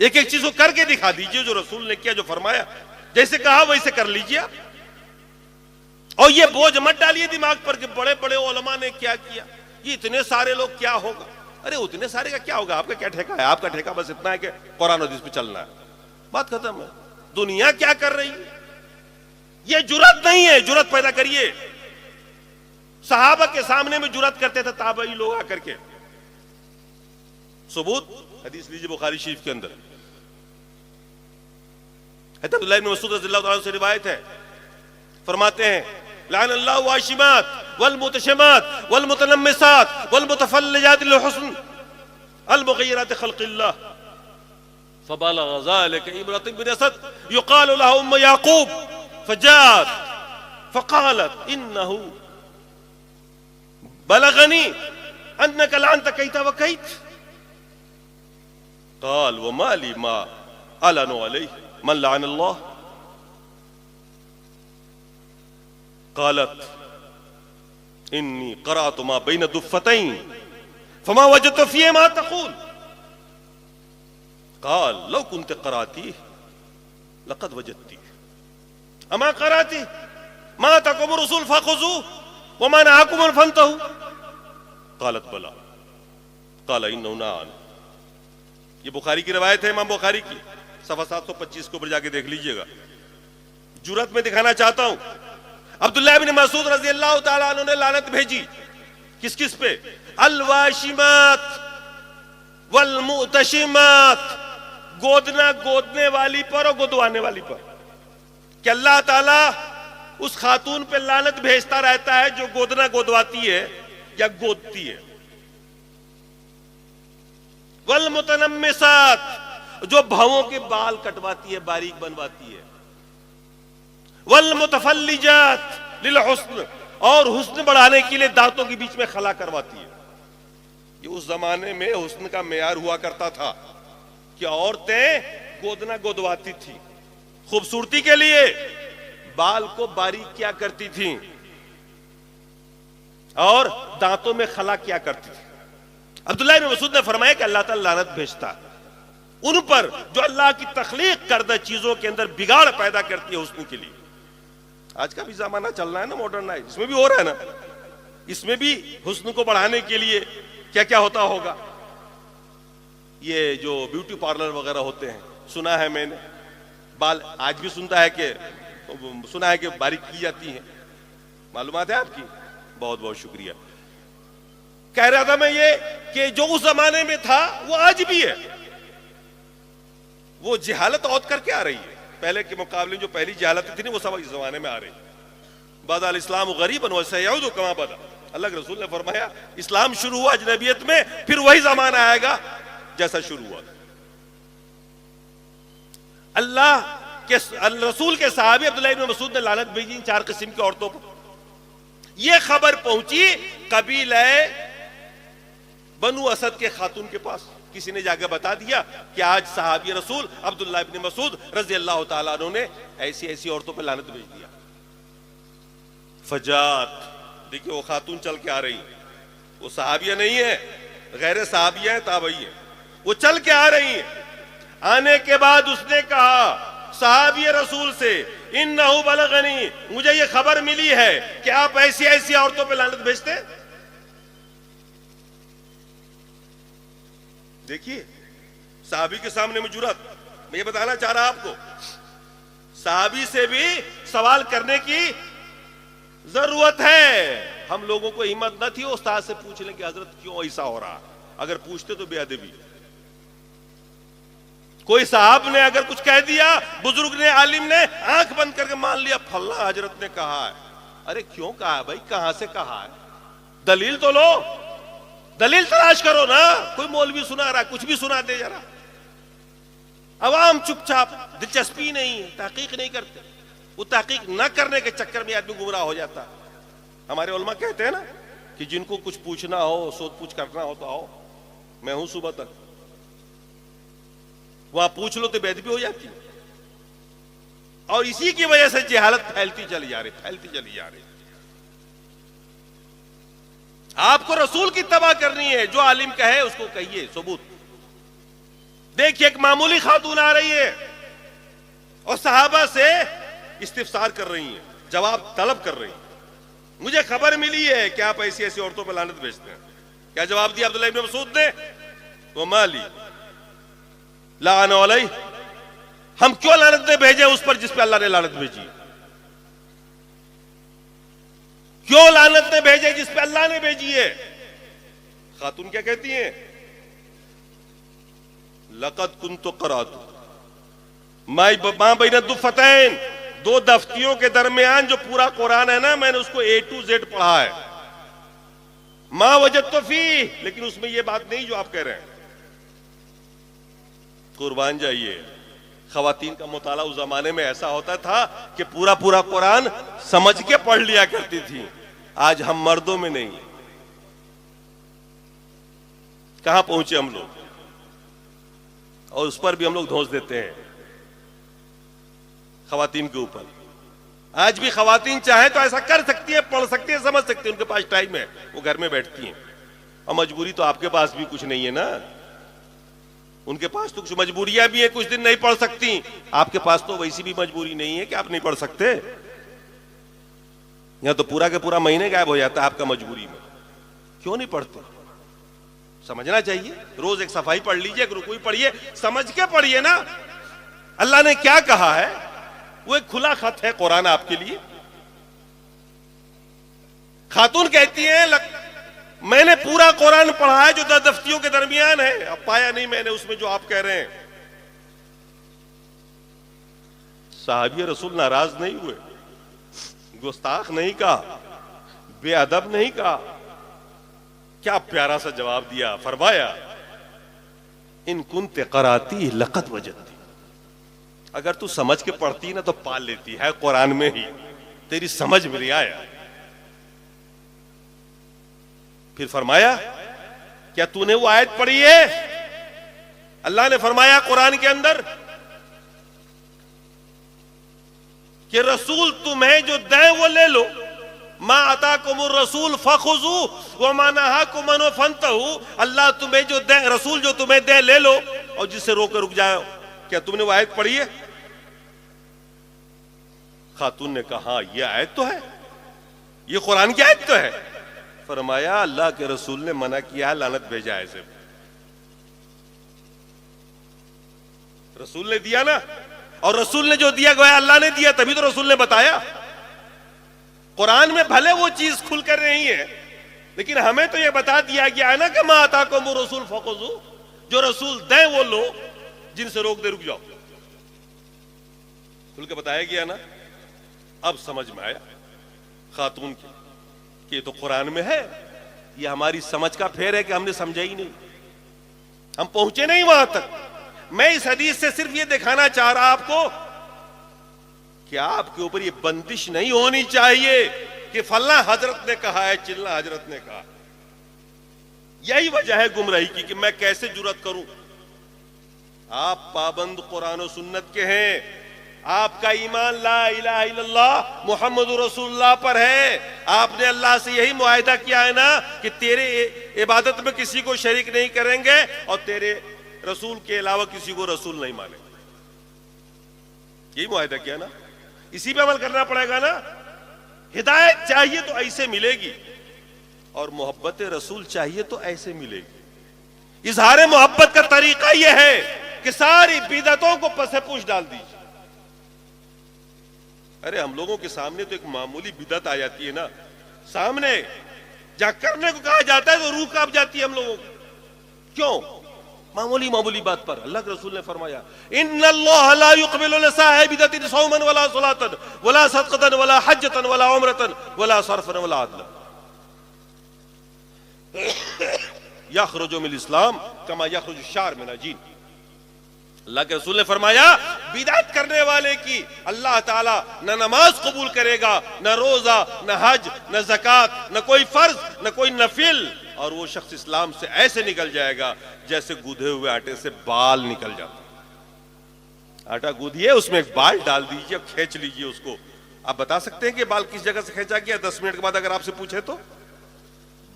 ایک ایک چیز کو کر کے دکھا دیجیے, جو رسول نے کیا, جو فرمایا, جیسے کہا ویسے کر لیجیے آپ. اور یہ بوجھ مت ڈالیے دماغ پر کہ بڑے بڑے علماء نے کیا کیا, یہ اتنے سارے لوگ کیا ہوگا. ارے اتنے سارے کا کیا ہوگا, آپ کا کیا ٹھیکہ ہے؟ آپ کا ٹھیکہ بس اتنا ہے کہ قرآن و حدیث پہ چلنا ہے, بات ختم ہے. دنیا کیا کر رہی ہے, یہ جرأت نہیں ہے. جرأت پیدا کریے. صحابہ کے سامنے میں جرأت کرتے تھے تابعی لوگ آ کر کے. ثبوت حدیث لیجیے بخاری شریف کے اندر, حضرت عبداللہ بن مسعود رضی اللہ عنہ سے روایت ہے, فرماتے ہیں لعن اللہ الواشمات والمتشمات والمتنمسات والمتفلجات للحسن المغیرات خلق اللہ فبالغ ذلك امرأة بن اسد يقال لها ام يعقوب فجاءت فقالت انه بلغني انك لعنت كيت وكيت قال وما لي ما اعلن عليه من لعن الله قالت انی قرأت ما بین دفتین فما وجدت فیہ ما تقول قال لو كنت قرأتی لقد وجدتی اما قرأتی ما تقوم الرسول فخذوه وما نهاكم عنه فانتهوا قالت بلا قال انه نهان. یہ بخاری کی روایت ہے, امام بخاری کی, صفحہ 725 کو اوپر جا کے دیکھ لیجئے گا. جرأت میں دکھانا چاہتا ہوں. عبداللہ بن مسعود رضی اللہ تعالیٰ عنہ نے لعنت بھیجی کس کس پہ؟ الواشمات والمعتشمات, گودنا گودنے والی پر اور گودوانے والی پر, کہ اللہ تعالیٰ اس خاتون پہ لعنت بھیجتا رہتا ہے جو گودنا گودواتی ہے یا گودتی ہے. والمتنمسات, جو بھووں کے بال کٹواتی ہے, باریک بنواتی ہے. والمتفلجات للحسن, اور حسن بڑھانے کے لیے دانتوں کے بیچ میں خلا کرواتی ہے. یہ اس زمانے میں حسن کا معیار ہوا کرتا تھا کہ عورتیں گودنا گودواتی تھی, خوبصورتی کے لیے بال کو باریک کیا کرتی تھیں اور دانتوں میں خلا کیا کرتی تھی. عبداللہ بن مسعود نے فرمایا کہ اللہ تعالیٰ لعنت بھیجتا ان پر جو اللہ کی تخلیق کردہ چیزوں کے اندر بگاڑ پیدا کرتی ہے حسن کے لیے. آج کا بھی زمانہ چل رہا ہے نا, ماڈرنائز, اس میں بھی ہو رہا ہے نا. اس میں بھی حسن کو بڑھانے کے لیے کیا کیا ہوتا ہوگا. یہ جو بیوٹی پارلر وغیرہ ہوتے ہیں, سنا ہے میں نے, بال آج بھی سنا ہے کہ باریک کی جاتی ہیں. معلومات ہے آپ کی؟ بہت بہت شکریہ. کہہ رہا تھا میں یہ کہ جو اس زمانے میں تھا وہ آج بھی ہے. وہ جہالت عود کر کے آ رہی ہے, پہلے کے مقابلے جو پہلی جہالت تھی نا وہ سب اس زمانے میں آ رہی. بعد الاسلام غریبا وسيعود كما بدا, اللہ کے رسول نے فرمایا اسلام شروع ہوا اجنبیت میں, پھر وہی زمانہ آئے گا جیسا شروع ہوا. اللہ کے رسول کے صحابی عبداللہ بن مسعود نے لعنت بھیجی ان 4 قسم کی عورتوں پر. یہ خبر پہنچی قبیلہ بنو اسد کے خاتون کے پاس. کسی نے جا کے بتا دیا کہ آج صحابی رسول عبداللہ بن مسعود رضی اللہ تعالیٰ عنہ نے ایسی ایسی عورتوں پہ لعنت بھیج دیا. فجات, دیکھیں وہ خاتون چل کے آ رہی, وہ صحابیہ نہیں ہے, غیر صحابیہ ہیں, تابعی ہیں, وہ چل کے آ رہی ہیں. آنے کے بعد اس نے کہا صحابی رسول سے انہو بلغنی، مجھے یہ خبر ملی ہے کہ آپ ایسی ایسی عورتوں پہ لعنت بھیجتے ہیں. دیکھیے صحابی کے سامنے میں جرأت. میں یہ بتانا چاہ رہا آپ کو، صحابی سے بھی سوال کرنے کی ضرورت ہے. ہم لوگوں کو ہمت نہ تھی استاد سے پوچھ لیں کہ حضرت کیوں ایسا ہو رہا. اگر پوچھتے تو بے ادبی. کوئی صاحب نے اگر کچھ کہہ دیا، بزرگ نے، عالم نے آنکھ بند کر کے مان لیا پھلا حضرت نے کہا ہے. ارے کیوں کہا ہے بھائی؟ کہاں سے کہا ہے؟ دلیل تو لو، دلیل تلاش کرو نا. کوئی مولوی سنا رہا، کچھ بھی سنا دے جا رہا. عوام چپ چاپ، دلچسپی نہیں ہے، تحقیق نہیں کرتے. وہ تحقیق نہ کرنے کے چکر میں آدمی گمراہ ہو جاتا. ہمارے علماء کہتے ہیں نا کہ جن کو کچھ پوچھنا ہو، سوچ پوچھ کرنا ہو تو آؤ، میں ہوں صبح تک. وہاں پوچھ لو تو بے ادبی ہو جاتی. اور اسی کی وجہ سے جہالت پھیلتی چلی جا رہی. آپ کو رسول کی اتباع کرنی ہے. جو عالم کہے اس کو کہیے، ثبوت. دیکھیے ایک معمولی خاتون آ رہی ہے اور صحابہ سے استفسار کر رہی ہیں، جواب طلب کر رہی ہیں. مجھے خبر ملی ہے کہ آپ ایسی ایسی عورتوں پہ لعنت بھیجتے ہیں. کیا جواب دیا عبداللہ ابن مسعود نے؟ وما لی لعن علیہ، ہم کیوں لعنت نے بھیجے اس پر جس پہ اللہ نے لعنت بھیجی؟ کیوں لعنت نے بھیجے جس پہ اللہ نے بھیجی ہے؟ خاتون کیا کہتی ہیں؟ لقد کنت قرات ما بین الدفتین، دو دفتیوں کے درمیان جو پورا قرآن ہے نا، میں نے اس کو A to Z پڑھا ہے. ما وجدت فیہ، لیکن اس میں یہ بات نہیں جو آپ کہہ رہے ہیں. قربان جائیے، خواتین کا مطالعہ اس زمانے میں ایسا ہوتا تھا کہ پورا پورا قرآن سمجھ کے پڑھ لیا کرتی تھی. آج ہم مردوں میں نہیں. کہاں پہنچے ہم لوگ؟ اور اس پر بھی ہم لوگ دھونس دیتے ہیں خواتین کے اوپر. آج بھی خواتین چاہیں تو ایسا کر سکتی ہیں، پڑھ سکتی ہیں، سمجھ سکتی ہیں. ان کے پاس ٹائم ہے، وہ گھر میں بیٹھتی ہیں. اور مجبوری تو آپ کے پاس بھی کچھ نہیں ہے نا. ان کے پاس تو کچھ مجبوریاں بھی ہیں، کچھ دن نہیں پڑھ سکتی. آپ کے پاس تو ویسی بھی مجبوری نہیں ہے کہ آپ نہیں پڑھ سکتے. یہاں تو پورا کے پورا مہینے غائب ہو جاتا ہے آپ کا مجبوری میں. کیوں نہیں پڑھتے؟ سمجھنا چاہیے. روز ایک صفائی پڑھ لیجئے، ایک رکوع پڑھیے، سمجھ کے پڑھیے نا. اللہ نے کیا کہا ہے؟ وہ ایک کھلا خط ہے قرآن آپ کے لیے. خاتون کہتی ہیں میں نے پورا قرآن پڑھا ہے جو دو دفتیوں کے درمیان ہے، اب پایا نہیں میں نے اس میں جو آپ کہہ رہے ہیں. صحابی رسول ناراض نہیں ہوئے، گستاخ نہیں کہا، بے ادب نہیں کہا. کیا پیارا سا جواب دیا. فرمایا ان کنت قراتی لقد وجدتی، اگر تو سمجھ کے پڑھتی نا تو پال لیتی ہے قرآن میں ہی، تیری سمجھ میں نہیں آیا. پھر فرمایا کیا تو نے وہ آیت پڑھی ہے؟ اللہ نے فرمایا قرآن کے اندر کہ رسول تمہیں جو دیں وہ لے لو. ما آتاکم الرسول فخذوا وما نہاکم عنہ فانتہوا. اللہ تمہیں جو دیں، رسول جو تمہیں دیں لے لو، اور جس سے روک رک جاؤ. کیا تم نے وہ آیت پڑھی ہے؟ خاتون نے کہا ہاں یہ آیت تو ہے، یہ قرآن کی آیت تو ہے. فرمایا اللہ کے رسول نے منع کیا، لعنت بھیجا ہے. سے رسول نے دیا نا، اور رسول نے جو دیا گویا اللہ نے دیا، تبھی تو رسول نے بتایا. قرآن میں بھلے وہ چیز کھل کر نہیں ہے، لیکن ہمیں تو یہ بتا دیا گیا ہے نا کہ ما آتاکم الرسول فخذوا، جو رسول دیں وہ لو، جن سے روک دے رک جاؤ. کھل کے بتایا گیا نا. اب سمجھ میں آیا خاتون کی کہ یہ تو قرآن میں ہے. یہ ہماری سمجھ کا پھیر ہے کہ ہم نے سمجھا ہی نہیں، ہم پہنچے نہیں وہاں تک. میں اس حدیث سے صرف یہ دکھانا چاہ رہا آپ کو کہ آپ کے اوپر یہ بندش نہیں ہونی چاہیے کہ فلاں حضرت نے کہا ہے، چلنا حضرت نے کہا. یہی وجہ ہے گمراہی کی کہ میں کیسے جرأت کروں. آپ پابند قرآن و سنت کے ہیں، آپ کا ایمان لا الہ الا اللہ محمد رسول اللہ پر ہے. آپ نے اللہ سے یہی معاہدہ کیا ہے نا کہ تیرے عبادت میں کسی کو شریک نہیں کریں گے اور تیرے رسول کے علاوہ کسی کو رسول نہیں مانیں. یہی معاہدہ کیا نا, اسی پہ عمل کرنا پڑے گا نا. ہدایت چاہیے تو ایسے ملے گی, اور محبت رسول چاہیے تو ایسے ملے گی. اظہار محبت کا طریقہ یہ ہے کہ ساری بدعتوں کو پس پوش ڈال دیجیے. ارے ہم لوگوں کے سامنے تو ایک معمولی بدعت آ جاتی ہے نا, سامنے جہاں کرنے کو کہا جاتا ہے تو روح کانپ جاتی ہے ہم لوگوں کی. کیوں؟ معمولی بات پر. اللہ کے رسول نے فرمایا ان اللہ لا يقبل لصاحب بدعۃ صوما ولا صلاۃ ولا صدقۃ ولا حجۃ ولا عمرۃ ولا صرفا ولا عدلا یخرج من الاسلام کما یخرج الشعر من العجین. اللہ کے رسول نے فرمایا بدعت کرنے والے کی اللہ تعالیٰ نہ نماز قبول کرے گا, نہ روزہ, نہ حج, نہ زکوٰۃ, نہ کوئی فرض, نہ کوئی نفل, اور وہ شخص اسلام سے ایسے نکل جائے گا جیسے گودھے ہوئے آٹے سے بال نکل جاتا. آٹا گودھیے, اس میں ایک بال ڈال دیجئے اور کھینچ لیجئے اس کو. آپ بتا سکتے ہیں کہ بال کس جگہ سے کھینچا گیا؟ 10 منٹ کے بعد اگر آپ سے پوچھے تو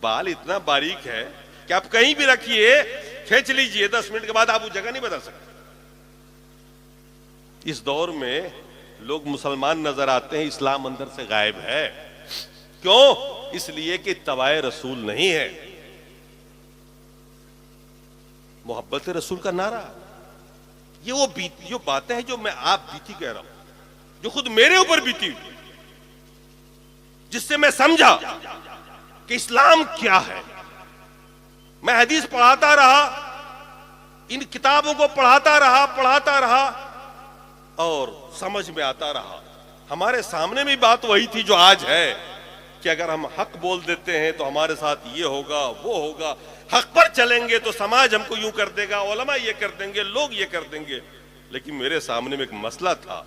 بال اتنا باریک ہے کہ آپ کہیں بھی رکھیے, کھینچ لیجئے, 10 منٹ کے بعد آپ وہ جگہ نہیں بتا سکتے. اس دور میں لوگ مسلمان نظر آتے ہیں, اسلام اندر سے غائب ہے. کیوں؟ اس لیے کہ اتباع رسول نہیں ہے. محبت رسول کا نعرہ, یہ وہ جو باتیں ہیں جو میں آپ بیتی کہہ رہا ہوں, جو خود میرے اوپر بیتی ہوئی, جس سے میں سمجھا کہ اسلام کیا ہے. میں حدیث پڑھاتا رہا, ان کتابوں کو پڑھاتا رہا اور سمجھ میں آتا رہا. ہمارے سامنے بھی بات وہی تھی جو آج ہے کہ اگر ہم حق بول دیتے ہیں تو ہمارے ساتھ یہ ہوگا, وہ ہوگا. حق پر چلیں گے تو سماج ہم کو یوں کر دے گا, علماء یہ کر دیں گے, لوگ یہ کر دیں گے. لیکن میرے سامنے میں ایک مسئلہ تھا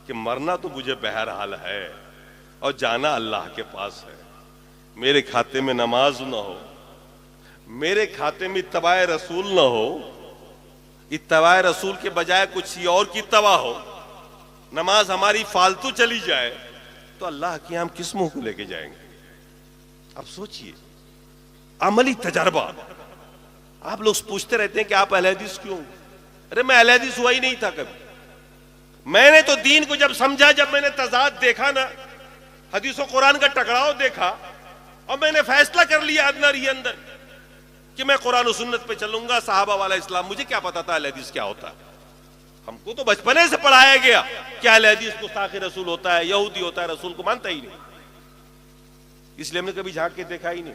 کہ مرنا تو مجھے بہرحال ہے اور جانا اللہ کے پاس ہے. میرے کھاتے میں نماز نہ ہو, میرے کھاتے میں اتباع رسول نہ ہو, اتباع رسول کے بجائے کچھ اور کی اتباع ہو, نماز ہماری فالتو چلی جائے, تو اللہ کے ہم کس منہ کو لے کے جائیں گے؟ اب سوچئے, عملی تجربہ. آپ لوگ پوچھتے رہتے ہیں کہ آپ اہل حدیث کیوں؟ ارے میں اہل حدیث ہوا ہی نہیں تھا کبھی. میں نے تو دین کو جب سمجھا, جب میں نے تضاد دیکھا نا, حدیث و قرآن کا ٹکراؤ دیکھا, اور میں نے فیصلہ کر لیا اندر ہی اندر کہ میں قرآن و سنت پہ چلوں گا, صحابہ والا اسلام. مجھے کیا پتا تھا اہل حدیث کیا ہوتا ہے؟ ہم کو تو بچپنے سے پڑھایا گیا کہ اہل حدیث گستاخ رسول ہوتا ہے, یہودی ہوتا ہے, رسول کو مانتا ہی نہیں. اس لیے ہم نے کبھی جھانک کے دیکھا ہی نہیں.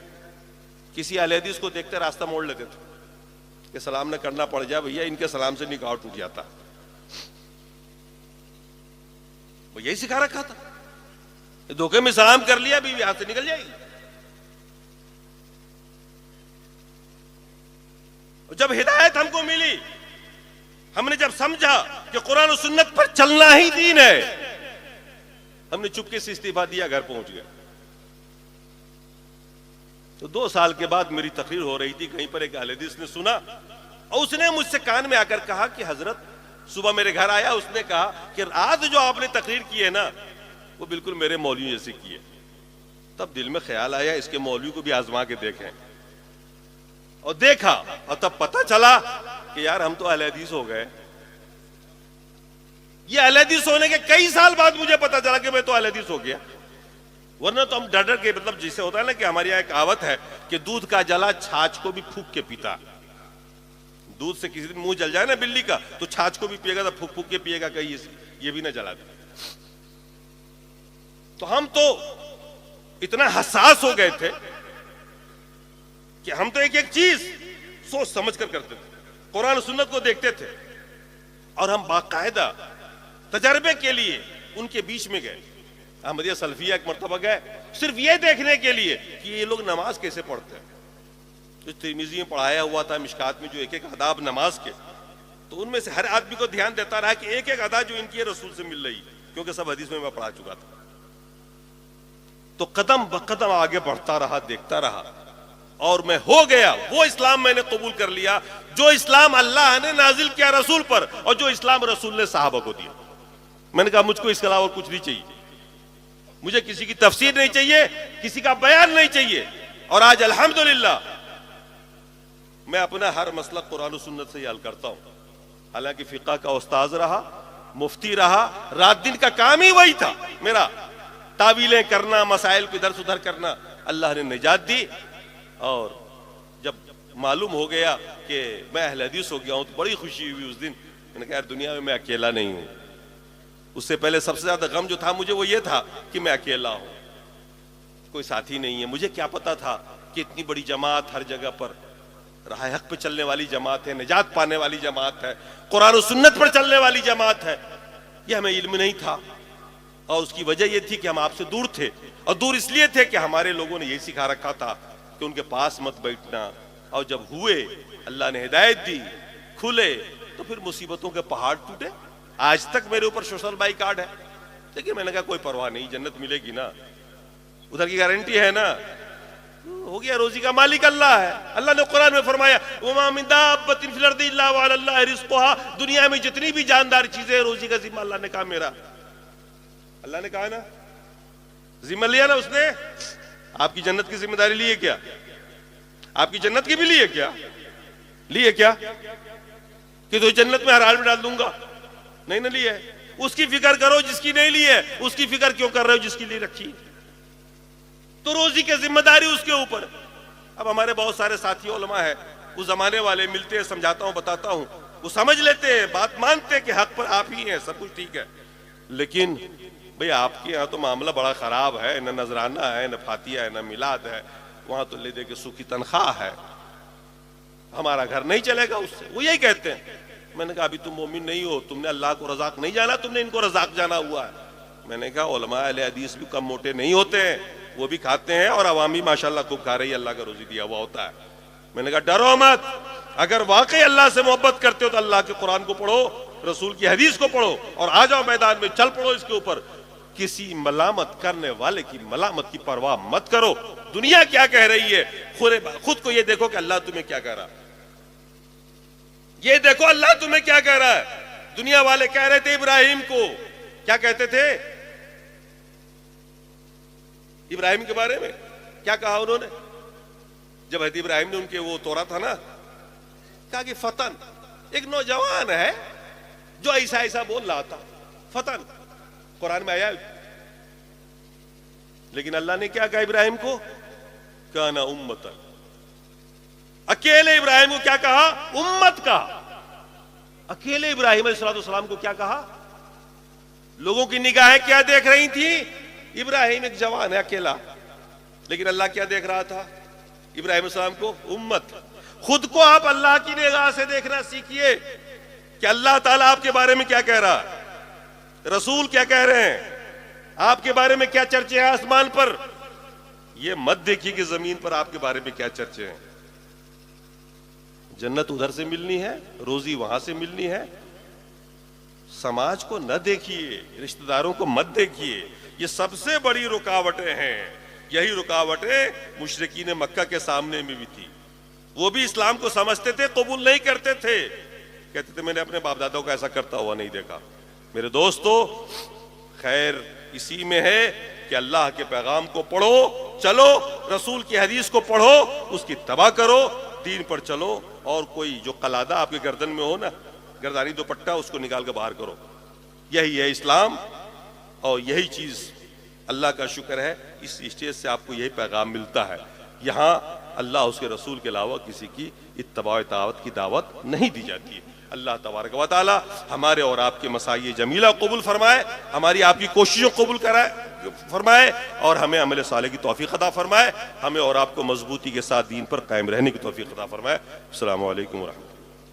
کسی اہل حدیث کو دیکھتے راستہ موڑ لیتے تھے کہ سلام نہ کرنا پڑ جائے, بھیا ان کے سلام سے نکاح ٹوٹ جاتا. وہ یہی سکھا رکھا تھا, دھوکے میں سلام کر لیا, بیوی ہاتھ سے نکل جائے گی. جب ہدایت ہم کو ملی, ہم نے جب سمجھا کہ قرآن و سنت پر چلنا ہی دین ہے, ہم نے چپکے سے استعفا دیا, گھر پہنچ گئے. تو 2 سال کے بعد میری تقریر ہو رہی تھی, کہیں پر ایک اہل حدیث نے سنا, اور اس نے مجھ سے کان میں آ کر کہا کہ حضرت, صبح میرے گھر آیا, اس نے کہا کہ آج جو آپ نے تقریر کی ہے نا, وہ بالکل میرے مولوی جیسے کی ہے. تب دل میں خیال آیا اس کے مولوی کو بھی آزما کے دیکھیں, اور دیکھا, اور تب پتہ چلا کہ یار ہم تو اہل حدیث ہو گئے. یہ اہل حدیث ہونے کے کئی سال بعد مجھے پتہ چلا کہ میں تو اہل حدیث ہو گیا. ورنہ تو ہم ڈر کے, مطلب جسے ہوتا ہے نا کہ ہماری یہاں ایک کہاوت ہے کہ دودھ کا جلا چھاچھ کو بھی پھونک کے پیتا. دودھ سے کسی دن منہ جل جائے نا بلی کا, تو چھاچھ کو بھی پیے گا, تو پھونک پھونک کے پیے گا, کہیں یہ بھی نہ جلا دے. تو ہم تو اتنا حساس ہو گئے تھے کہ ہم تو ایک ایک چیز سوچ سمجھ کر کرتے تھے, قرآن و سنت کو دیکھتے تھے, اور ہم باقاعدہ تجربے کے لیے ان کے بیچ میں گئے. احمدیہ سلفیہ ایک مرتبہ گئے صرف یہ دیکھنے کے لیے کہ یہ لوگ نماز کیسے پڑھتے ہیں. جو ترمذی میں پڑھایا ہوا تھا مشکات میں, جو ایک ایک آداب نماز کے, تو ان میں سے ہر آدمی کو دھیان دیتا رہا کہ ایک ایک ادا جو ان کی رسول سے مل رہی, کیونکہ سب حدیث میں پڑھا چکا تھا. تو قدم بقدم آگے بڑھتا رہا, دیکھتا رہا, اور میں ہو گیا وہ اسلام میں نے قبول کر لیا جو اسلام اللہ نے نازل کیا رسول پر, اور جو اسلام رسول نے صحابہ کو دیا. میں نے کہا مجھ کو اس کے علاوہ کچھ نہیں چاہیے, مجھے کسی کی تفسیر نہیں چاہیے, کسی کا بیان نہیں چاہیے. اور آج الحمدللہ میں اپنا ہر مسئلہ قرآن و سنت سے ہی حل کرتا ہوں. حالانکہ فقہ کا استاذ رہا, مفتی رہا, رات دن کا کام ہی وہی تھا میرا, تعویلیں کرنا, مسائل کو ادھر سے ادھر کرنا. اللہ نے نجات دی, اور جب معلوم ہو گیا کہ میں اہل حدیث ہو گیا ہوں تو بڑی خوشی ہوئی اس دن. میں نے کہا یار دنیا میں اکیلا نہیں ہوں. اس سے پہلے سب سے زیادہ غم جو تھا مجھے وہ یہ تھا کہ میں اکیلا ہوں, کوئی ساتھی نہیں ہے. مجھے کیا پتا تھا کہ اتنی بڑی جماعت ہر جگہ پر راہ حق پہ چلنے والی جماعت ہے, نجات پانے والی جماعت ہے, قرآن و سنت پر چلنے والی جماعت ہے. یہ ہمیں علم نہیں تھا, اور اس کی وجہ یہ تھی کہ ہم آپ سے دور تھے, اور دور اس لیے تھے کہ ہمارے لوگوں نے یہی سکھا رکھا تھا کہ ان کے پاس مت بیٹھنا. اور جب ہوئے, اللہ نے ہدایت دی, کھلے, تو پھر مصیبتوں کے پہاڑ ٹوٹے. آج تک میرے اوپر سوشل بائی کارڈ ہے, لیکن میں نے کہا کوئی پرواہ نہیں, جنت ملے گی نا, ادھر کی گارنٹی ہے نا, ہو گیا. روزی کا مالک اللہ ہے. اللہ نے قرآن میں فرمایا وَمَا مِن دَابَّةٍ فِي الْأَرْضِ إِلَّا وَعَلَى اللَّهِ رِزْقُهَا. دنیا میں جتنی بھی جاندار چیزیں ہیں, روزی کا ذمہ اللہ نے کہا میرا. اللہ نے کہا نا, ذمہ لیا نا اس نے. آپ کی جنت کی ذمہ داری لیے کیا؟ آپ کی جنت کی بھی لیے کیا؟ لیے کیا کہ تو جنت میں ہر حال میں ڈال دوں گا؟ نہیں نہ لیے. اس کی فکر کرو جس کی نہیں لی ہے. اس کی فکر کیوں کر رہے ہو جس کی لی رکھی؟ تو روزی کی ذمہ داری اس کے اوپر. اب ہمارے بہت سارے ساتھی علماء ہیں, اس زمانے والے, ملتے ہیں, سمجھاتا ہوں, بتاتا ہوں, وہ سمجھ لیتے ہیں, بات مانتے ہیں کہ حق پر آپ ہی ہیں, سب کچھ ٹھیک ہے. لیکن بھئی آپ کے یہاں تو معاملہ بڑا خراب ہے, نہ نذرانہ ہے, نہ فاتحہ ہے, نہ میلاد ہے, وہاں تو لے دے کے سو کی تنخواہ ہے, ہمارا گھر نہیں چلے گا اس سے. وہ یہی کہتے ہیں. میں نے کہا ابھی تم مومن نہیں ہو, تم نے اللہ کو رزاق نہیں جانا, تم نے ان کو رزاق جانا ہوا ہے. میں نے کہا علماء اہل حدیث بھی کم موٹے نہیں ہوتے ہیں, وہ بھی کھاتے ہیں, اور عوامی ماشاءاللہ خوب کھا رہی ہے, اللہ کا روزی دیا ہوا ہوتا ہے. میں نے کہا ڈرو مت, اگر واقعی اللہ سے محبت کرتے ہو تو اللہ کے قرآن کو پڑھو, رسول کی حدیث کو پڑھو, اور آ جاؤ میدان میں, چل پڑو اس کے اوپر. کسی ملامت کرنے والے کی ملامت کی پرواہ مت کرو. دنیا کیا کہہ رہی ہے, خود کو یہ دیکھو کہ اللہ تمہیں کیا کہہ رہا ہے. یہ دیکھو اللہ تمہیں کیا کہہ رہا ہے. دنیا والے کہہ رہے تھے ابراہیم کو, کیا کہتے تھے ابراہیم کے بارے میں؟ کیا کہا انہوں نے جب حضرت ابراہیم نے ان کے وہ توڑا تھا نا؟ کہا کہ فتن, ایک نوجوان ہے جو ایسا ایسا بول رہا تھا. فتن قرآن میں آیا. لیکن اللہ نے کیا کہا ابراہیم کو؟ کانا امتن. اکیلے ابراہیم کو کیا کہا؟ امت کا. اکیلے ابراہیم علیہ السلام کو کیا کہا؟ لوگوں کی نگاہیں کیا دیکھ رہی تھی؟ ابراہیم ایک جوان ہے اکیلا, لیکن اللہ کیا دیکھ رہا تھا ابراہیم علیہ السلام کو؟ امت. خود کو آپ اللہ کی نگاہ سے دیکھنا سیکھیے کہ اللہ تعالیٰ آپ کے بارے میں کیا کہہ رہا, رسول کیا کہہ رہے ہیں, آپ کے بارے میں کیا چرچے ہیں آسمان پر. یہ مت دیکھیے کہ زمین پر آپ کے بارے میں کیا چرچے ہیں. جنت ادھر سے ملنی ہے, روزی وہاں سے ملنی ہے. سماج کو نہ دیکھیے, رشتہ داروں کو مت دیکھیے. یہ سب سے بڑی رکاوٹیں ہیں. یہی رکاوٹیں مشرکین مکہ کے سامنے میں بھی تھی. وہ بھی اسلام کو سمجھتے تھے, قبول نہیں کرتے تھے, کہتے تھے میں نے اپنے باپ دادوں کو ایسا کرتا ہوا نہیں دیکھا. میرے دوستو, خیر اسی میں ہے کہ اللہ کے پیغام کو پڑھو, چلو رسول کی حدیث کو پڑھو, اس کی اتباع کرو, دین پر چلو, اور کوئی جو قلادہ آپ کے گردن میں ہو نا, گردانی دوپٹہ, اس کو نکال کے باہر کرو. یہی ہے اسلام, اور یہی چیز اللہ کا شکر ہے اس اسٹیج سے آپ کو یہی پیغام ملتا ہے. یہاں اللہ اس کے رسول کے علاوہ کسی کی اتباع و اطاعت کی دعوت نہیں دی جاتی ہے. اللہ تبارک و تعالی ہمارے اور آپ کے مساعی جمیلہ قبول فرمائے, ہماری آپ کی کوششوں قبول فرمائے, اور ہمیں عمل صالح کی توفیق عطا فرمائے. ہمیں اور آپ کو مضبوطی کے ساتھ دین پر قائم رہنے کی توفیق عطا فرمائے. السلام علیکم ورحمۃ اللہ.